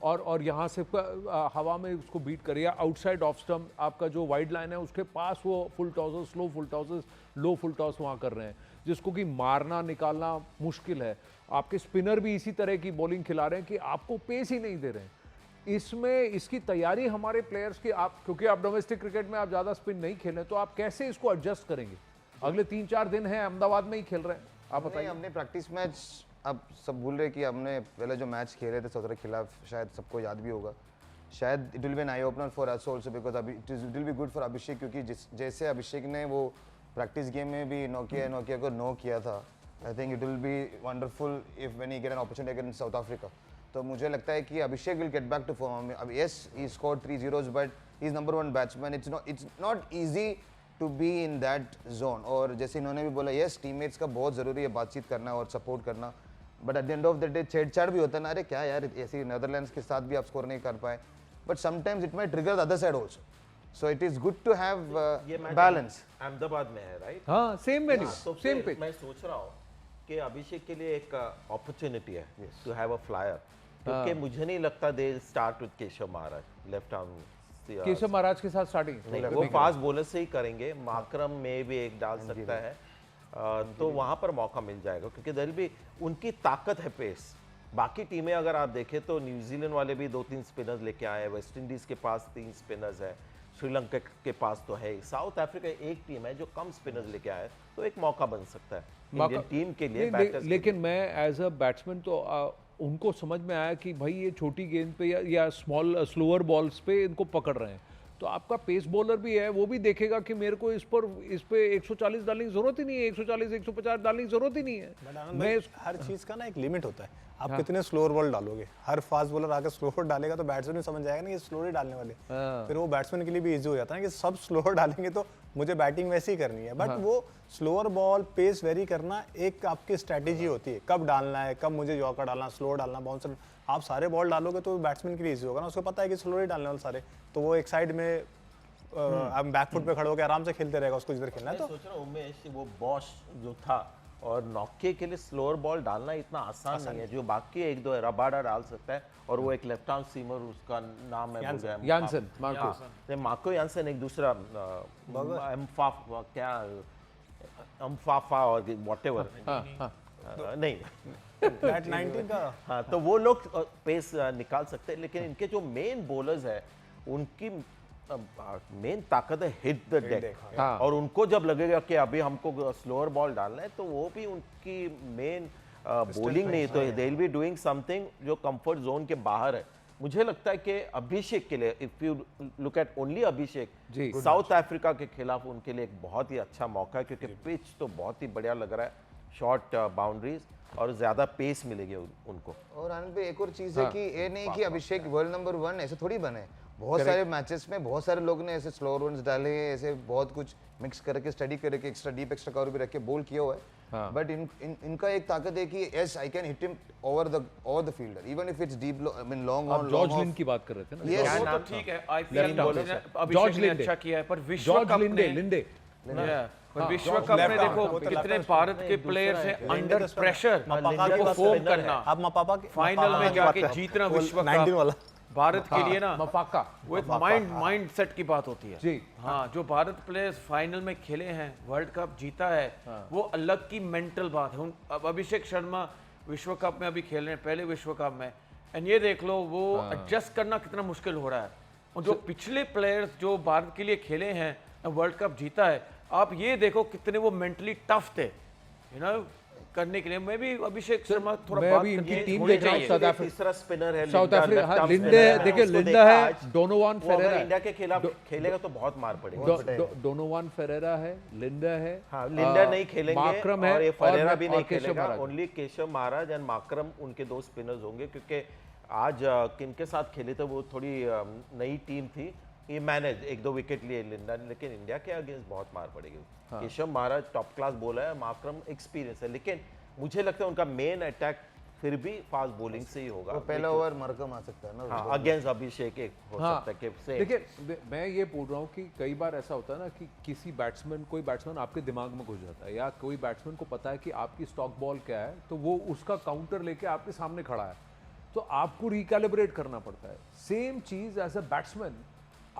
और यहाँ से हवा में उसको बीट करे, या आउटसाइड ऑफ स्टम्प आपका जो वाइड लाइन है उसके पास वो full tosses, slow full tosses, low full toss वहाँ कर रहे हैं, जिसको कि मारना निकालना मुश्किल है। आपके स्पिनर भी इसी तरह की बॉलिंग खिला रहे हैं कि आपको पेस ही नहीं दे रहे हैं। इसमें इसकी तैयारी हमारे प्लेयर्स की, आप क्योंकि आप डोमेस्टिक क्रिकेट में आप ज़्यादा स्पिन नहीं खेलें, तो आप कैसे इसको एडजस्ट करेंगे? अगले 3-4 दिन हैं, अहमदाबाद में ही खेल रहे हैं, आप बताइए। हमने प्रैक्टिस मैच, अब सब भूल रहे कि हमने पहले जो मैच खेले थे सऊदी के खिलाफ, शायद सबको याद भी होगा, शायद it will be an eye opener for us also, because it will be good for Abhishek, क्योंकि जैसे अभिषेक ने वो प्रैक्टिस गेम में भी नोकिया को नो किया था, I think it will be wonderful if when he get an opportunity against South Africa. तो मुझे लगता है कि Abhishek will get back to form. अब yes he scored 3 zeros but he is number 1 batsman, it's not easy to be in that zone. और जैसे इन्होंने भी बोला, यस टीममेट्स का बहुत ज़रूरी है बातचीत करना और सपोर्ट करना, but at the end of the day छेड़छाड़ भी होता है ना, अरे क्या यार ऐसे नेदरलैंड्स के साथ भी आप स्कोर नहीं कर पाए, but sometimes it might trigger the other side also, so it is good to have balance. Ahmedabad में है राइट, हाँ सेम वेन्यू, तो सेम फिर पिच। मैं सोच रहा हूँ कि अभिषेक के लिए एक अपॉर्चुनिटी है टू हैव अ फ्लायर, क्योंकि मुझे नहीं लगता they start with Keshav Maharaj left arm, Keshav Maharaj के साथ स्टार्टिंग नहीं वो फास्ट बॉलर से ही करेंगे, माकरम में भी एक डाल सकता है, तो वहां पर मौका मिल जाएगा, क्योंकि दिल भी उनकी ताकत है पेस। बाकी टीमें अगर आप देखें तो न्यूजीलैंड वाले भी 2-3 स्पिनर्स लेके आए, वेस्ट इंडीज के पास 3 स्पिनर्स है, श्रीलंका के पास तो है, साउथ अफ्रीका एक टीम है जो कम स्पिनर्स लेके आए, तो एक मौका बन सकता है इंडियन टीम के लिए बैटर्स। लेकिन मैं एज अ बैट्समैन तो उनको समझ में आया कि भाई ये छोटी गेंद पे या स्मॉल स्लोअर बॉल्स पे इनको पकड़ रहे हैं, तो आपका पेस बॉलर भी है, वो भी देखेगा कि मेरे को इस पे 140 डालने की जरूरत ही नहीं है, 140 150 डालने की जरूरत ही नहीं है। मैं हर चीज़ का ना एक लिमिट होता है, आप कितने स्लोअर बॉल डालोगे, हर फास्ट बॉलर आकर स्लोअर डालेगा तो बैट्समैन भी समझ जाएगा ना ये स्लोअर ही डालने वाले, फिर वो बैट्समैन के लिए भी इजी हो जाता है कि सब स्लोअर डालेंगे तो मुझे बैटिंग वैसी ही करनी है, बट वो स्लोअर बॉल पेस वेरी करना एक आपकी स्ट्रैटेजी होती है, कब डालना है, कब मुझे यॉर्कर डालना, स्लो डालना, बाउंसर। आप सारे बॉल डालोगे तो बैट्समैन के लिए ईजी होगा ना, उसको पता है कि स्लो ही डालने वाले सारे, तो वो एक साइड में आप बैकफुट पे खड़े होकर आराम से खेलते रहेगा, उसको जिधर खेलना है। मैं तो सोच रहा हूँ उमेश, वो बॉश जो था और नॉके के लिए स्लोअर बॉल डालना इतना आसान नहीं है, जो बाकी एक दो है रबाडा डाल सकता है, और वो एक लेफ्ट आर्म सीमर, उसका नाम है भूल गया, यानसन, मार्को, नहीं, मार्को यानसन, एक दूसरा क्या अम्फाफा और व्हाटएवर, नहीं बैट 19 का हाँ, तो वो लोग पेस निकाल सकते हैं, लेकिन इनके जो मेन बॉलर्स है उनकी मेन ताकत है हिट द डेक, हाँ। और उनको जब लगेगा कि अभी हमको स्लोअर बॉल डालना है, तो वो भी उनकी मेन बॉलिंग नहीं, तो they will be doing something जो कंफर्ट जोन के बाहर है। मुझे लगता है कि अभिषेक के लिए, if you look at only Abhishek, ji, South Africa के खिलाफ उनके लिए एक बहुत ही अच्छा मौका है, क्योंकि पिच तो बहुत ही बढ़िया लग रहा है, शॉर्ट बाउंड्रीज और ज्यादा पेस मिलेगी उनको। और आनंद भाई एक और चीज है कि ये नहीं कि अभिषेक वर्ल्ड नंबर 1 ऐसे थोड़ी बने, बहुत सारे मैचेस में बहुत सारे लोग ने ऐसे स्लो रन्स डाले हैं, ऐसे बहुत कुछ मिक्स करके स्टडी करके एक्स्ट्रा डीप एक्स्ट्रा कवर भी रख के बोल किया हुआ है। बट इनका एक ताकत है कि yes I can hit him over the fielder even if it's deep, I mean long on, George Linde की बात कर रहे थे ना, Yes. वो तो ठीक है, आईपीएल में अभिषेक जॉर्ज ने लिंडे। अच्छा किया है, पर विश्व जॉर्ज कप लिंडे, में लिंडे, पर विश्व कप में left arm, देखो वो तो कितने left भारत के दूसरा प्लेयर्स है। हैं अंडर प्रेशर मपापा की बात परफॉर्म spinner है। करना, आप मपापा फाइनल में जाके जीतना विश्व 19 वाला कप भारत के लिए ना, मफाका, वो एक माइंड सेट की बात होती है। जी, हाँ, जो भारत प्लेयर्स फाइनल में खेले हैं, वर्ल्ड कप जीता है, वो अलग की मेंटल बात है। अब अभिषेक शर्मा विश्व कप में अभी खेल रहे हैं, पहले विश्व कप में, एंड ये देख लो वो एडजस्ट करना कितना मुश्किल हो रहा है। और जो पिछले प्लेयर्स जो भारत के लिए खेले हैं, वर्ल्ड कप जीता है, आप ये देखो कितने वो मेंटली टफ थे, यू नो, करने के लिए। मैं भी अभिषेक शर्मा थोड़ा मैं बात भी इनकी करनी टीम होनी देख रहा हूँ, चाहिए। साउथ अफ्रीका, तीसरा स्पिनर है साउथ लिंडा, अफ्रीका, left हाँ, arm लिंडे spinner है, देखिए उसको लिंडा देखा है, आज, डोनोवान वो अगर फेरेरा, इंडिया के खिलाफ खेलेगा तो बहुत मार पड़ेगी। डोनोवान फेरेरा है, लिंडा है, हाँ, लिंडा नहीं खेलेंगे, माकरम है, और ये फरेरा भी नहीं केशव खेलेगा, Maharaj. Only Keshav Maharaj and Markram उनके दो स्पिनर्स होंगे, क्योंकि आज किनके साथ खेले थे, वो थोड़ी नई टीम थी, ये मैनेज एक दो विकेट लिए लिंडा ने, लेकिन इंडिया के अगेंस्ट बहुत मार पड़ेगी। Keshav Maharaj top class bowler है, माकरम एक्सपीरियंस है, लेकिन मुझे लगता है उनका मेन अटैक फिर भी फास्ट बॉलिंग से ही होगा। वो पहला ओवर मरकम आ सकता है ना। हाँ, अगेंस्ट अभिषेक एक हो हाँ, सकता है कि से देखिए मैं ये बोल रहा हूँ कि कई बार ऐसा होता है ना कि किसी बैट्समैन, कोई बैट्समैन आपके दिमाग में घुस जाता है, या कोई बैट्समैन को पता है कि आपकी स्टॉक बॉल क्या है, तो वो उसका काउंटर लेके आपके सामने खड़ा है, तो आपको रिकैलिब्रेट करना पड़ता है। सेम चीज़ एज अ बैट्समैन,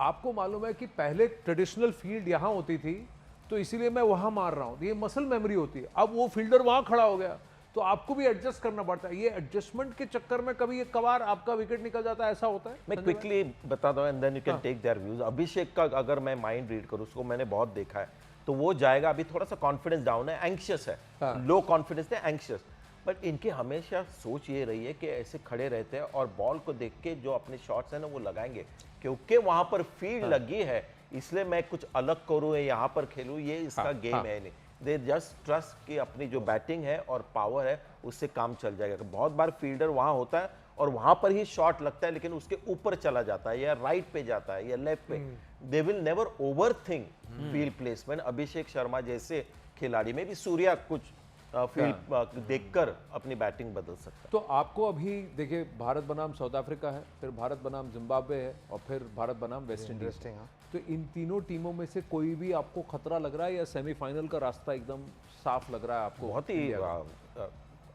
आपको मालूम है कि पहले ट्रेडिशनल फील्ड यहाँ होती थी, तो इसीलिए मैं वहाँ मार रहा हूँ, ये मसल मेमोरी होती है। अब वो फील्डर वहाँ खड़ा हो गया, तो आपको भी एडजस्ट करना पड़ता है। ये एडजस्टमेंट के चक्कर में कभी एक कबार आपका विकेट निकल जाता है, ऐसा होता है। मैं क्विकली बता दूं and then you can take their views. Abhishek का अगर मैं माइंड रीड करूं, उसको मैंने बहुत देखा है, तो वो जाएगा, अभी थोड़ा सा कॉन्फिडेंस डाउन है, एंक्शियस है, लो कॉन्फिडेंस है, एंक्शियस, बट इनकी हमेशा सोच ये रही है कि ऐसे खड़े रहते हैं और बॉल को देख के जो अपने शॉट्स हैं ना वो लगाएंगे, क्योंकि वहां पर फील्ड लगी है, इसलिए मैं कुछ अलग करूं या यहाँ पर खेलूं, ये इसका गेम है नहीं। दे जस्ट ट्रस्ट कि अपनी जो बैटिंग है और पावर है उससे काम चल जाएगा। बहुत बार फील्डर वहां होता है और वहां पर ही शॉट लगता है, लेकिन उसके ऊपर चला जाता है या राइट पे जाता है या लेफ्ट पे। They will never overthink field placement. Abhishek Sharma जैसे खिलाड़ी में भी सूर्या कुछ फील्ड देखकर अपनी बैटिंग बदल सकता है। तो आपको अभी देखिए, भारत बनाम साउथ अफ्रीका है, फिर भारत बनाम जिम्बाब्वे है, और फिर भारत बनाम वेस्ट इंडीज। इंटरेस्टिंग। हाँ, तो इन तीनों टीमों में से कोई भी आपको खतरा लग रहा है, या सेमीफाइनल का रास्ता एकदम साफ लग रहा है आपको? बहुत ही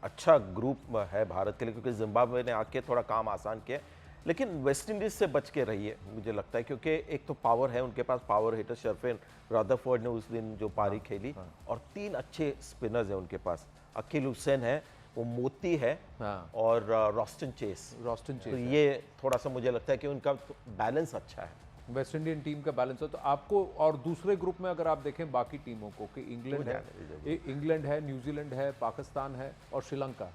अच्छा ग्रुप है भारत के लिए, क्योंकि जिम्बाब्वे ने आके थोड़ा काम आसान किया, लेकिन वेस्ट इंडीज से बच के रही है मुझे लगता है, क्योंकि एक तो पावर है उनके पास, पावर हिटर शर्फेन रदरफोर्ड ने उस दिन जो पारी खेली, और 3 अच्छे स्पिनर्स हैं उनके पास, अकील हुसैन है, वो मोती है, और रॉस्टन चेस। तो ये थोड़ा सा मुझे लगता है कि उनका बैलेंस अच्छा है, वेस्ट इंडियन टीम का बैलेंस हो। तो आपको, और दूसरे ग्रुप में अगर आप देखें बाकी टीमों को, कि इंग्लैंड है, न्यूजीलैंड है, पाकिस्तान है और श्रीलंका,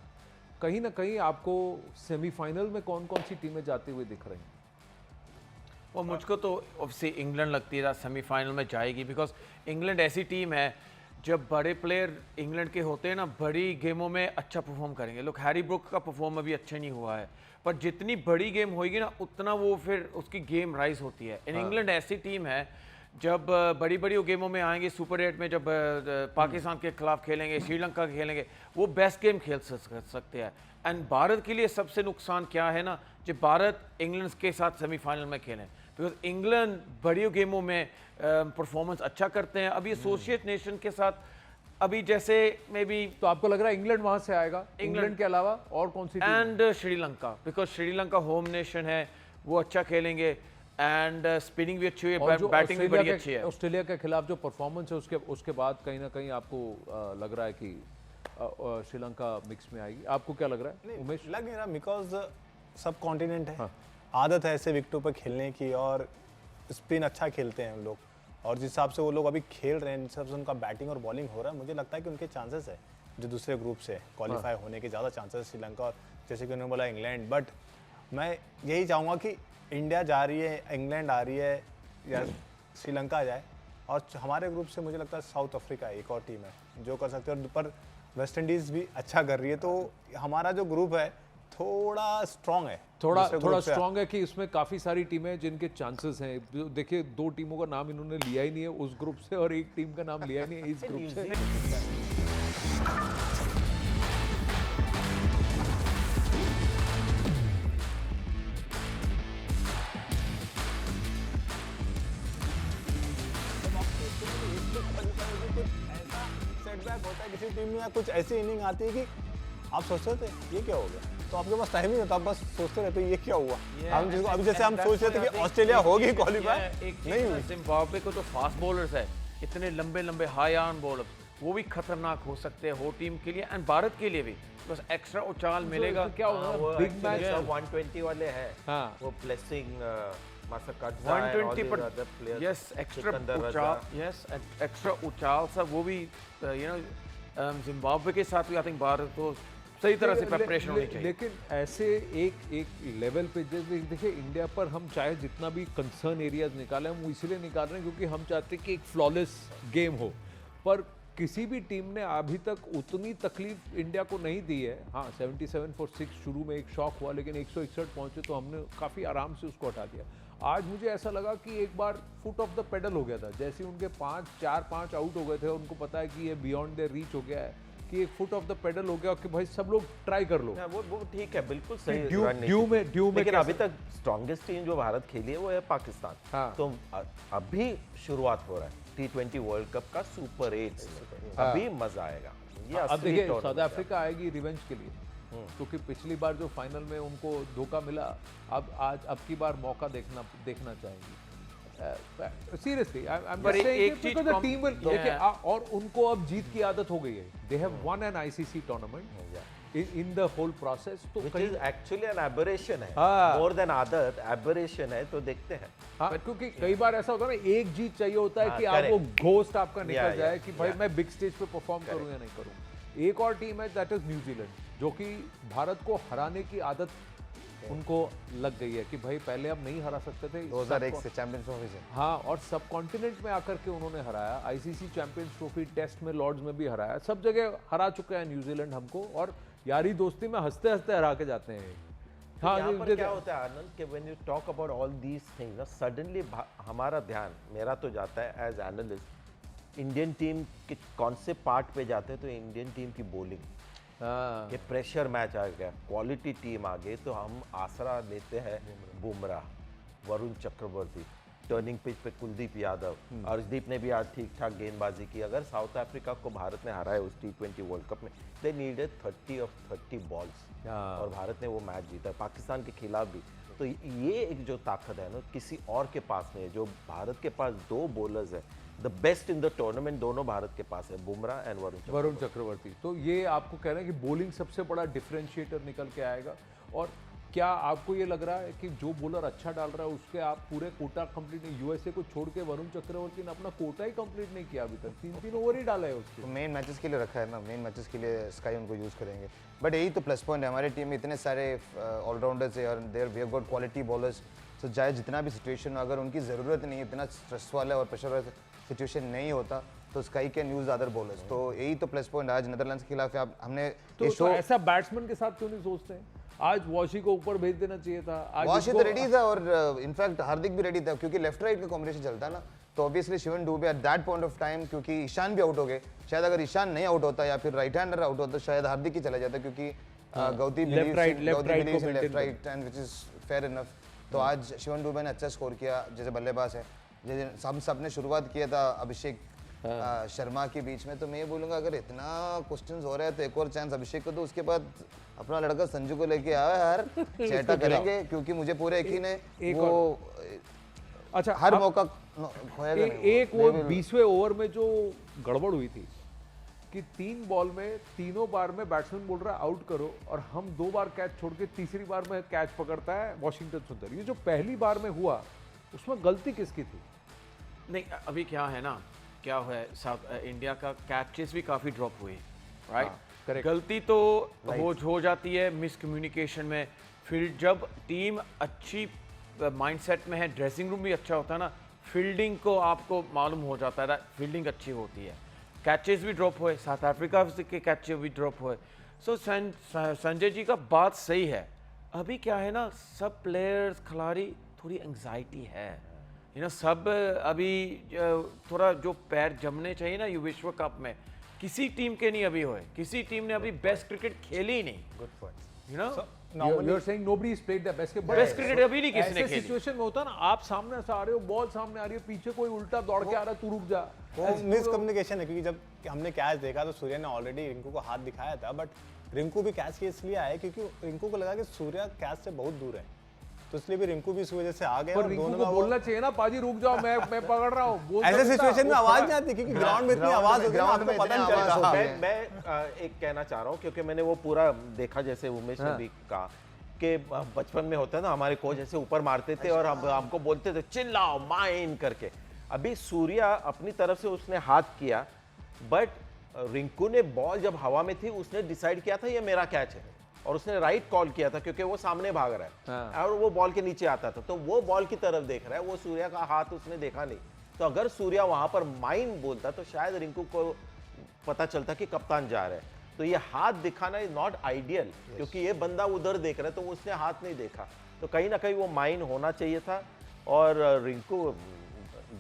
कहीं ना कहीं आपको सेमीफाइनल में कौन कौन सी टीमें जाती हुई दिख रही हैं? और मुझको तो ऑब्वियसली इंग्लैंड लगती है सेमीफाइनल में जाएगी, बिकॉज इंग्लैंड ऐसी टीम है, जब बड़े प्लेयर इंग्लैंड के होते हैं ना, बड़ी गेमों में अच्छा परफॉर्म करेंगे। लोग हैरी ब्रुक का परफॉर्म अभी अच्छा नहीं हुआ है, पर जितनी बड़ी गेम होगी ना, उतना वो फिर उसकी गेम राइज होती है। इन इंग्लैंड ऐसी टीम है जब बड़ी बड़ी गेमों में आएंगे, सुपर 8 में जब पाकिस्तान के खिलाफ खेलेंगे, श्रीलंका के खेलेंगे, वो बेस्ट गेम खेल सकते हैं। एंड भारत के लिए सबसे नुकसान क्या है ना, जब भारत इंग्लैंड के साथ सेमीफाइनल में खेलें, बिकॉज इंग्लैंड बड़ी गेमों में परफॉर्मेंस अच्छा करते हैं। अभी एसोसिएट नेशन के साथ अभी जैसे मे बी, तो आपको लग रहा है इंग्लैंड वहां से आएगा? इंग्लैंड के अलावा और कौन सी team? And Sri Lanka, because Sri Lanka home nation है, वो अच्छा खेलेंगे एंड स्पिनिंग भी अच्छी और है, जो बैटिंग भी बड़ी ऑस्ट्रेलिया अच्छी है। ऑस्ट्रेलिया के खिलाफ जो परफॉर्मेंस है उसके बाद कहीं ना कहीं आपको लग रहा है कि श्रीलंका मिक्स में आएगी। आपको क्या लग रहा है उमेश? लग नहीं रहा, बिकॉज सब कॉन्टिनेंट है, आदत है ऐसे विकेटों पर खेलने की, और स्पिन अच्छा खेलते हैं उन लोग, और जिस हिसाब से वो लोग अभी खेल रहे हैं, जिस हिसाब से उनका बैटिंग और बॉलिंग हो रहा है, मुझे लगता है कि उनके चांसेस है जो दूसरे ग्रुप से क्वालिफाई होने के ज़्यादा चांसेस श्रीलंका, और जैसे कि उन्होंने बोला इंग्लैंड। बट मैं यही चाहूँगा कि इंडिया जा रही है, इंग्लैंड आ रही है या श्रीलंका जाए, और हमारे ग्रुप से मुझे लगता है साउथ अफ्रीका एक और टीम है जो कर सकते हैं, और पर वेस्ट इंडीज़ भी अच्छा कर रही है, तो हमारा जो ग्रुप है थोड़ा स्ट्रॉन्ग है, थोड़ा दूसरे ग्रुप से। स्ट्रांग है कि इसमें काफी सारी टीमें हैं जिनके चांसेस हैं। देखिए, 2 टीमों का नाम इन्होंने लिया ही नहीं है उस ग्रुप से, और एक टीम का नाम लिया ही नहीं है इस ग्रुप से। सेटबैक होता है किसी टीम में, या कुछ ऐसी इनिंग आती है कि आप सोचते थे ये क्या हो गया, तो आपके पास टाइम ही होता, आप बस सोचते रहते ये क्या हुआ। हम जिसको अभी जैसे हम सोच रहे थे कि ऑस्ट्रेलिया होगी क्वालिफाई, नहीं हुई। जिम्बाब्वे को तो फास्ट बॉलर्स है, इतने लंबे लंबे हाई आर्म बॉलर, वो भी खतरनाक हो सकते हैं हो टीम के लिए एंड भारत के लिए भी, बस एक्स्ट्रा उछाल मिलेगा। क्या होगा बिग मैच? 120 वाले हैं, हाँ। वो प्लेसिंग मासकट 120 पर यस एक्स्ट्रा उछाल, यस एक्स्ट्रा उछाल सब, वो भी यू नो जिम्बाब्वे के साथ भी आई थिंक भारत को सही तरह से प्रिपरेशन होनी चाहिए। लेकिन ऐसे एक लेवल पे देखिए, इंडिया पर हम चाहे जितना भी कंसर्न एरियाज निकालें, हम वो इसलिए निकाल रहे हैं क्योंकि हम चाहते हैं कि एक फ्लॉलेस गेम हो, पर किसी भी टीम ने अभी तक उतनी तकलीफ इंडिया को नहीं दी है। हाँ, 77 for 6 शुरू में एक शॉक हुआ, लेकिन 161 पहुंचे तो हमने काफ़ी आराम से उसको हटा दिया। आज मुझे ऐसा लगा कि एक बार फुट ऑफ द पेडल हो गया था, जैसे उनके 4-5 आउट हो गए थे, उनको पता है कि ये बियॉन्ड देयर रीच हो गया है, कि एक फुट ऑफ द पेडल हो गया कि भाई सब लोग ट्राई कर लो। वो ठीक है, बिल्कुल सही ड्यू में लेकिन अभी तक स्ट्रॉन्गेस्ट टीम जो भारत खेली है वो है पाकिस्तान। हाँ। तो अभी शुरुआत हो रहा है T20 वर्ल्ड कप का सुपर 8, अभी मजा आएगा। ये अब असली देखिए, tournament साउथ है। अफ्रीका आएगी रिवेंज के लिए, क्योंकि पिछली बार जो फाइनल में उनको धोखा मिला, अब की बार मौका देखना चाहेंगी। सीरियसली पर एक चीज टीम और उनको अब जीत की आदत हो गई है। They have one an ICC tournament in the whole process, तो Which कहीं is actually an aberration है, हाँ। more than आदत aberration है, तो देखते हैं। हाँ, क्योंकि कई बार ऐसा होता है ना, एक जीत चाहिए होता है हाँ, कि आप वो correct. घोस्ट आपका निकल Yeah, जाए yeah, कि भाई yeah. मैं बिग स्टेज पे परफॉर्म करूं या नहीं करूं। एक और टीम है, दैट इज न्यूजीलैंड, जो कि भारत को हराने की आदत उनको लग गई है कि भाई पहले हम नहीं हरा सकते थे। 2001 से चैंपियंस ट्रॉफी से। हाँ, और सब कॉन्टिनेंट में आकर के उन्होंने हराया, ICC चैंपियंस ट्रॉफी, टेस्ट में, लॉर्ड्स में भी हराया, सब जगह हरा चुका है न्यूजीलैंड हमको, और यारी दोस्ती में हंसते हंसते हरा के जाते हैं। हाँ, यहाँ पर क्या होता है आनंद कि when you talk about all these things ना, सडनली हमारा ध्यान, मेरा तो जाता है एज एनालिस्ट, इंडियन टीम के कौन से पार्ट पे जाते हैं, तो इंडियन टीम की बॉलिंग, ये प्रेशर मैच आ गया, क्वालिटी टीम आ गई, तो हम आसरा लेते हैं बुमराह, वरुण चक्रवर्ती, टर्निंग पिच पे कुलदीप यादव, अर्शदीप ने भी आज ठीक ठाक गेंदबाजी की। अगर साउथ अफ्रीका को भारत ने हराया उस T20 वर्ल्ड कप में, दे नीडेड 30 of 30 बॉल्स, और भारत ने वो मैच जीता, पाकिस्तान के खिलाफ भी। तो ये एक जो ताकत है ना, किसी और के पास नहीं है। जो भारत के पास 2 बॉलर्स है, the best in the tournament, दोनों भारत के पास है, बुमराह एंड वरुण चक्रवर्ती। तो ये आपको कह रहे हैं कि बॉलिंग सबसे बड़ा डिफरेंशिएटर निकल के आएगा। और क्या आपको ये लग रहा है कि जो बॉलर अच्छा डाल रहा है उसके आप पूरे कोटा कंप्लीट नहीं, USA को छोड़ के वरुण चक्रवर्ती ने अपना कोटा ही कंप्लीट नहीं किया अभी तक, 3 ओवर ही डाला है उसके। तो मेन मैचेस के लिए रखा है ना, मेन मैचेस के लिए स्काई उनको यूज़ करेंगे। बट यही तो प्लस पॉइंट है, हमारी टीम में इतने सारे ऑलराउंडर्स है, और there we have got quality bowlers. तो चाहे जितना भी सिचुएशन हो, अगर उनकी ज़रूरत नहीं है, इतना स्ट्रेस वाला और प्रेशर वाला सिचुएशन नहीं होता, तो sky can use other bowlers. तो यही तो प्लस पॉइंट आज नीदरलैंड्स के खिलाफ हमने तो ऐसा बैट्समैन के साथ क्यों नहीं सोचते हैं? आज वॉशी को ऊपर भेज देना चाहिए था। आज वॉशी तो रेडी था, और इनफैक्ट हार्दिक भी रेडी था, क्योंकि लेफ्ट राइट का कॉम्बिनेशन चलता है ना, तो ऑब्वियसली शिवन डुबे eight that point of time, क्योंकि ईशान भी आउट हो गए, शायद अगर ईशान नहीं आउट होता या फिर राइट हैंडर आउट होता शायद हार्दिक ही चला जाता, क्योंकि गौती left right को left maintain right and which is fair enough. तो आज शिवन डुबे ने अच्छा स्कोर किया, जैसे बल्लेबाज है, जैसे हम सब ने शुरुआत किया था अभिषेक शर्मा के बीच में, तो मैं ये बोलूँगा अगर इतना क्वेश्चंस हो रहे हैं तो एक और चांस अभिषेक को, तो उसके बाद अपना लड़का संजू को लेके आया यार, चैटा करेंगे, क्योंकि मुझे पूरे यकीन है वो अच्छा हर मौका खोएगा नहीं। एक वो 20वें ओवर में जो गड़बड़ हुई थी कि 3 बॉल में तीनों बार में बैट्समैन बोल रहा है आउट करो, और हम 2 बार कैच छोड़ के तीसरी बार में कैच पकड़ता है वॉशिंगटन सुंदर। ये जो पहली बार में हुआ उसमें गलती किसकी थी? नहीं, अभी क्या है ना, क्या है, साउथ इंडिया का कैचेस भी काफ़ी ड्रॉप हुए, राइट? correct. गलती तो हो जाती है मिसकम्युनिकेशन में। फिर जब टीम अच्छी माइंडसेट में है, ड्रेसिंग रूम भी अच्छा होता है ना, फील्डिंग को आपको मालूम हो जाता है, फील्डिंग अच्छी होती है। कैचेस भी ड्रॉप हुए, साउथ अफ्रीका के कैचेस भी ड्रॉप हुए। सो संजय जी का बात सही है। अभी क्या है ना, सब प्लेयर्स खिलाड़ी थोड़ी एंग्जाइटी है, यू नो, सब अभी थोड़ा जो पैर जमने चाहिए ना ये विश्व कप में, किसी टीम के नहीं अभी हुए, किसी टीम ने अभी बेस्ट क्रिकेट खेली ही नहीं, good point. You know. You're saying nobody's played the best Best cricket अभी नहीं किसी ने ऐसे खेली। सिचुएशन में होता है ना, आप सामने से आ रहे हो, बॉल सामने आ रही है, पीछे कोई उल्टा दौड़ के आ रहा है, तू रुक जा। वो मिसकम्युनिकेशन है, क्योंकि जब हमने कैच देखा तो सूर्या ने ऑलरेडी रिंकू को हाथ दिखाया था, बट रिंकू भी कैच इसलिए आया क्योंकि रिंकू को लगा कि सूर्या कैच से बहुत दूर है, तो इसलिए भी रिंकू भी इस वजह से आ गया। पर और रिंकू दोनों को में बोलना चाहिए ना, पाजी रुक जाओ, मैं पकड़ रहा हूँ। बोल ऐसे सकता, सिचुएशन में वो आवाज खड़ा नहीं आती, क्योंकि ग्राउंड में इतनी आवाज होती है ना, आपको पता नहीं चलता। मैं एक कहना चाह रहा हूँ, क्योंकि मैंने वो पूरा देखा, जैसे उमेश ने भी कहा कि बचपन में होता है ना, हमारे कोच ऐसे ऊपर मारते थे और हमको बोलते थे चिल्लाओ माइन करके। अभी सूर्या अपनी तरफ से उसने हाथ किया, बट रिंकू ने बॉल जब हवा में थी उसने डिसाइड किया था ये मेरा कैच है, और उसने राइट कॉल किया था क्योंकि वो सामने भाग रहा है और वो बॉल के नीचे आता था, तो वो बॉल की तरफ देख रहा है, वो सूर्या का हाथ उसने देखा नहीं। तो अगर सूर्या वहां पर माइन बोलता तो शायद रिंकू को पता चलता कि कप्तान जा रहा है। तो ये हाथ दिखाना इज नॉट आइडियल, क्योंकि ये बंदा उधर देख रहा है तो उसने हाथ नहीं देखा, तो कहीं ना कहीं वो माइन होना चाहिए था। और रिंकू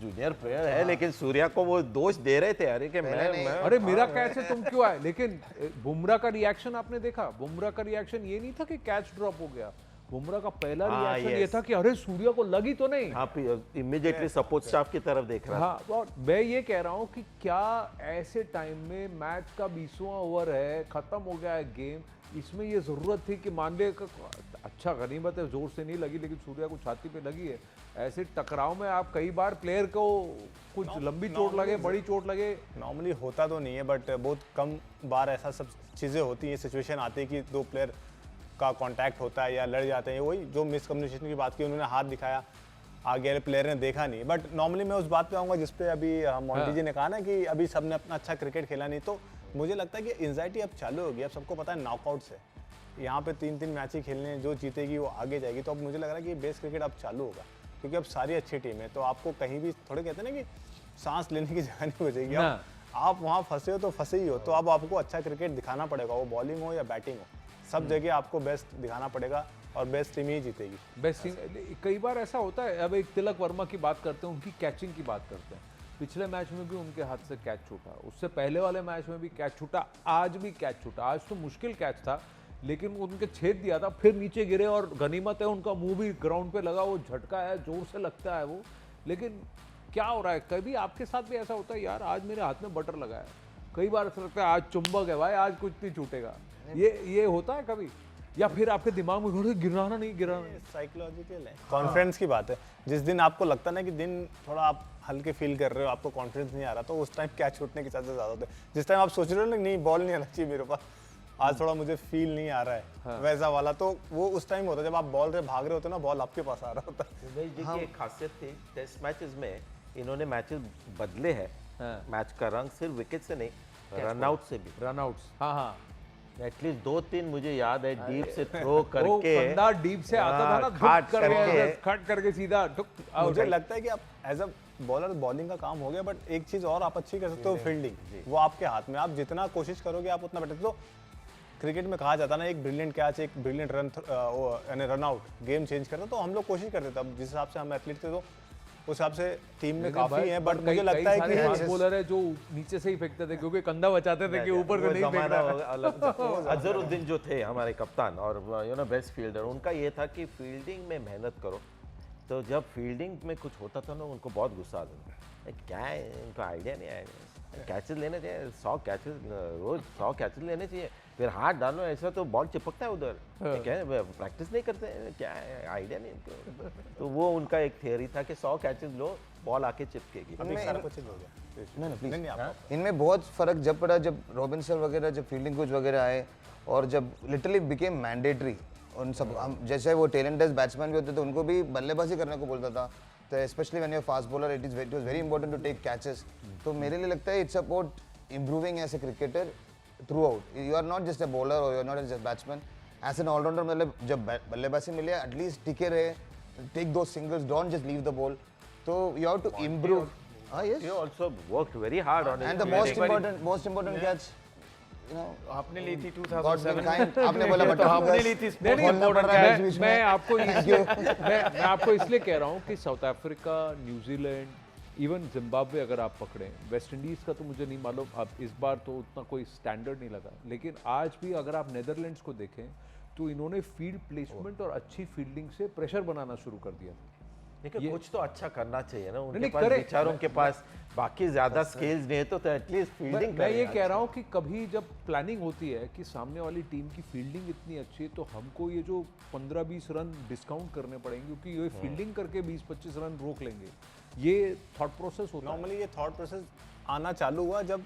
जूनियर प्लेयर है, लेकिन सूर्या को वो दोष दे रहे थे, अरे कि मैं अरे मेरा कैच है, तुम क्यों आए? लेकिन बुमराह का रिएक्शन आपने देखा, बुमराह का रिएक्शन ये नहीं था कि कैच ड्रॉप हो गया, बुमराह का पहला रिएक्शन ये था कि अरे सूर्या को लगी तो नहीं। आप इमीडिएटली सपोर्ट स्टाफ की तरफ देख रहा हाँ, और मैं ये कह रहा हूँ कि क्या ऐसे टाइम में मैच का 20वां ओवर है, खत्म हो गया है गेम, इसमें ये जरूरत थी कि मान ले अच्छा गनीमत है जोर से नहीं लगी, लेकिन सूर्या को छाती पे लगी है। ऐसे टकराव में आप कई बार प्लेयर को कुछ लंबी चोट लगे, बड़ी चोट लगे, नॉर्मली होता तो नहीं है, बट बहुत कम बार ऐसा सब चीज़ें होती हैं, सिचुएशन आती है कि 2 प्लेयर का कांटेक्ट होता है या लड़ जाते हैं। वही जो मिसकम्युनिकेशन की बात की, उन्होंने हाथ दिखाया, आगे वाले प्लेयर ने देखा नहीं। बट नॉर्मली मैं उस बात पे आऊँगा जिस पे अभी मोंटी जी ने कहा ना कि अभी सबने अपना अच्छा क्रिकेट खेला नहीं, तो मुझे लगता है कि एंजाइटी अब चालू होगी। अब सबको पता है नॉकआउट से यहाँ पे 3-3 मैच ही खेलने, जो जीतेगी वो आगे जाएगी। तो अब मुझे लग रहा है कि बेस्ट क्रिकेट अब चालू होगा, क्योंकि अब सारी अच्छी टीम है, तो आपको कहीं भी थोड़े कहते हैं ना कि सांस लेने की जगह नहीं बचेगी। अब आप वहाँ फंसे हो तो फंसे ही हो, तो अब आपको अच्छा क्रिकेट दिखाना पड़ेगा, वो बॉलिंग हो या बैटिंग हो, सब जगह आपको बेस्ट दिखाना पड़ेगा और बेस्ट टीम ही जीतेगी। Best team. कई बार ऐसा होता है, अब एक तिलक वर्मा की बात करते हैं, उनकी कैचिंग की बात करते हैं, पिछले मैच में भी उनके हाथ से कैच छूटा, उससे पहले वाले मैच में भी कैच छूटा, आज भी कैच छूटा। आज तो मुश्किल कैच था, लेकिन उनके छेद दिया था, फिर नीचे गिरे, और गनीमत है उनका मुंह भी ग्राउंड पे लगा, वो झटका है, जोर से लगता है वो। लेकिन क्या हो रहा है, कभी आपके साथ भी ऐसा होता है, यार आज मेरे हाथ में बटर लगा है, कई बार ऐसा लगता है आज चुंबक है भाई, आज कुछ नहीं छूटेगा, ये होता है कभी? या फिर आपके दिमाग में थोड़ा गिराना नहीं गिराना? साइकोलॉजिकल है, कॉन्फिडेंस की बात है। जिस दिन आपको लगता है ना कि दिन थोड़ा आप हल्के फील कर रहे हो, आपको कॉन्फिडेंस नहीं आ रहा, तो उस टाइम कैच छूटने के चांसेस ज़्यादा होते हैं। जिस टाइम आप सोच रहे हो ना नहीं बॉल नहीं आना चाहिए मेरे पास, आज थोड़ा मुझे फील नहीं आ रहा है, वैसा वाला, तो वो उस टाइम होता है जब आप बॉल से भाग रहे होते हो ना, बॉल आपके पास आ रहा होता है। उमेश जी की एक खासियत थी, टेस्ट मैचेस में इन्होंने मैचेस बदले हैं, मैच का रंग सिर्फ विकेट से नहीं, रनआउट से भी। रनआउट्स, हाँ हाँ, एटलीस्ट 2-3 मुझे याद है डीप से थ्रो करके, बंदा डीप से आता था ना, खाट खट करके सीधा मुझे लगता है कि आप एज अ बॉलर बॉलिंग का काम हो गया, बट एक चीज और आप अच्छी कर सकते हो, फील्डिंग, वो आपके हाथ में, आप जितना कोशिश करोगे आप उतना बेटर। तो क्रिकेट में कहा जाता है ना, एक ब्रिलियंट कैच, एक ब्रिलियंट रन, यानी रन आउट गेम चेंज करता, तो हम लोग कोशिश करते थे। अब जिस हिसाब से हम एथलीट थे, तो उस हिसाब से टीम में लेकिन काफी भाई, हैं, पर बट मुझे लगता है सारे कि फास्ट बॉलर है जो नीचे से ही फेंकते थे क्योंकि कंधा बचाते थे कि ऊपर से वो नहीं जमाना फेंकना। हो गया अलग था। अजहरुद्दीन जो थे हमारे कप्तान और बेस्ट फील्डर, उनका ये था कि फील्डिंग में मेहनत करो। तो जब फील्डिंग में कुछ होता था ना उनको बहुत गुस्सा आता था, क्या है इनको आइडिया नहीं आएगा, कैचेस लेने चाहिए 100 कैचेस रोज 100 कैचेस लेने चाहिए, फिर हाथ डालो ऐसा तो बॉल चिपकता है उधर, क्या प्रैक्टिस नहीं करते हैं, क्या है आइडिया नहीं इनको। तो वो उनका एक थियरी था कि 100 कैचेस लो बॉल आके चिपकेगी। अभी सारा कुछ चेंज हो गया। नहीं, नहीं आप इनमें बहुत फर्क जब पड़ा, जब रॉबिन्सन वगैरह, जब फील्डिंग कोच वगैरह आए और जब लिटरली बिकेम मैंडेटरी उन सब, हम जैसे वो टेलेंटेड बैट्समैन भी होते थे उनको भी बल्लेबाजी करने को बोलता था, तो specially when you fast bowler it was very important to take catches. तो मेरे लिए लगता है it's about improving as a cricketer throughout, you are not just a bowler और you are not just batsman, as an allrounder. मतलब जब बल्लेबाजी मिले एटलीस्ट टिके रहे, टेक दो singles, don't just leave the ball, तो you have to improve. yes, You also worked very hard on and his the fielding. most important catch, you know, आपने ली थी God's been 2007 kind. आपने बोला तो but आपने ली थी नहीं, नहीं, बोलना पड़ रहा है बीच में। मैं आपको इसलिए कह रहा हूँ कि south Africa, New Zealand, even Zimbabwe अगर आप पकड़ें, वेस्ट इंडीज़ का तो मुझे नहीं मालूम, अब इस बार तो उतना कोई स्टैंडर्ड नहीं लगा, लेकिन आज भी अगर आप नेदरलैंड्स को देखें तो इन्होंने फील्ड प्लेसमेंट और अच्छी फील्डिंग से प्रेशर बनाना शुरू कर दिया। लेकिन कुछ तो अच्छा करना चाहिए ना उनके नहीं, पास, करे। बेचारों के पास बाकी ज्यादा स्किल्स नहीं है तो एटलीस्ट फील्डिंग मैं ये कह रहा हूँ कि कभी जब प्लानिंग होती है कि सामने वाली टीम की फील्डिंग इतनी अच्छी है तो हमको ये जो 15-20 रन डिस्काउंट करने पड़ेंगे क्योंकि ये फील्डिंग करके 20-25 रन रोक लेंगे, ये थॉट प्रोसेस होता है। नॉर्मली ये थॉट प्रोसेस आना चालू हुआ जब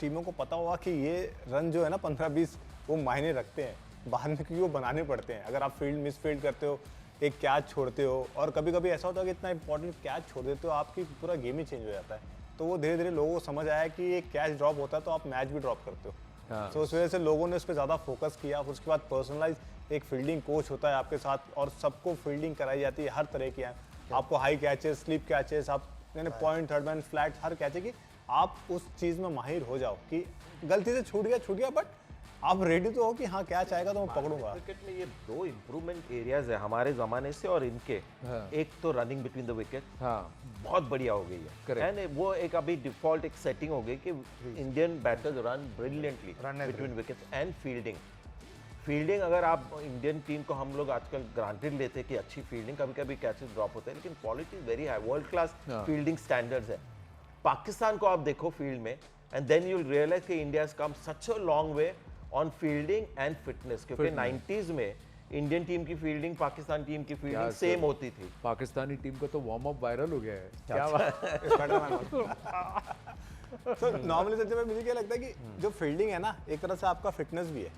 टीमों को पता हुआ कि ये रन जो है ना 15-20 वो मायने रखते हैं बाद में, क्योंकि वो बनाने पड़ते हैं। अगर आप फील्ड मिस फील्ड करते हो, एक कैच छोड़ते हो, और कभी कभी ऐसा होता है कि इतना इंपॉर्टेंट कैच छोड़ देते हो, आपकी पूरा गेम ही चेंज हो जाता है। तो वो धीरे धीरे लोगों को समझ आया कि एक कैच ड्रॉप होता है तो आप मैच भी ड्रॉप करते हो। तो उस वजह से लोगों ने उस पर ज़्यादा फोकस किया। फिर उसके बाद पर्सनलाइज एक फील्डिंग कोच होता है आपके साथ और सबको फील्डिंग कराई जाती है हर तरह की। आपको हाई कैचेस, स्लिप कैचेस, आप यानी पॉइंट, थर्ड मैन, फ्लैट, हर कैच है कि आप उस चीज़ में माहिर हो जाओ कि गलती से छूट गया बट आप रेडी तो हो कि हाँ कैच आएगा तो मैं पकड़ूंगा। क्रिकेट में ये दो इम्प्रूवमेंट एरियाज है हमारे जमाने से और इनके। एक तो रनिंग बिटवीन द विकेट, हाँ, बहुत बढ़िया हो गई है, एंड वो एक अभी डिफॉल्ट एक सेटिंग हो गई कि Indian batters run brilliantly between wickets and fielding अगर आप इंडियन टीम को हम लोग आजकल ग्रांटेड लेते हैं कि अच्छी फील्डिंग, कभी कभी कैचेस ड्रॉप होते हैं, लेकिन quality is very high, world class fielding standards है। पाकिस्तान को आप देखो फील्ड में and then you will realise कि India has come such a long way on fielding and fitness, क्योंकि 90s में इंडियन टीम की फील्डिंग पाकिस्तान टीम की फील्डिंग सेम होती थी। पाकिस्तानी टीम का तो वार्म अप वायरल हो गया है। क्या बात। तो नॉर्मली सबसे पहले मुझे क्या लगता है कि जो फील्डिंग है ना एक तरह से आपका फिटनेस भी है,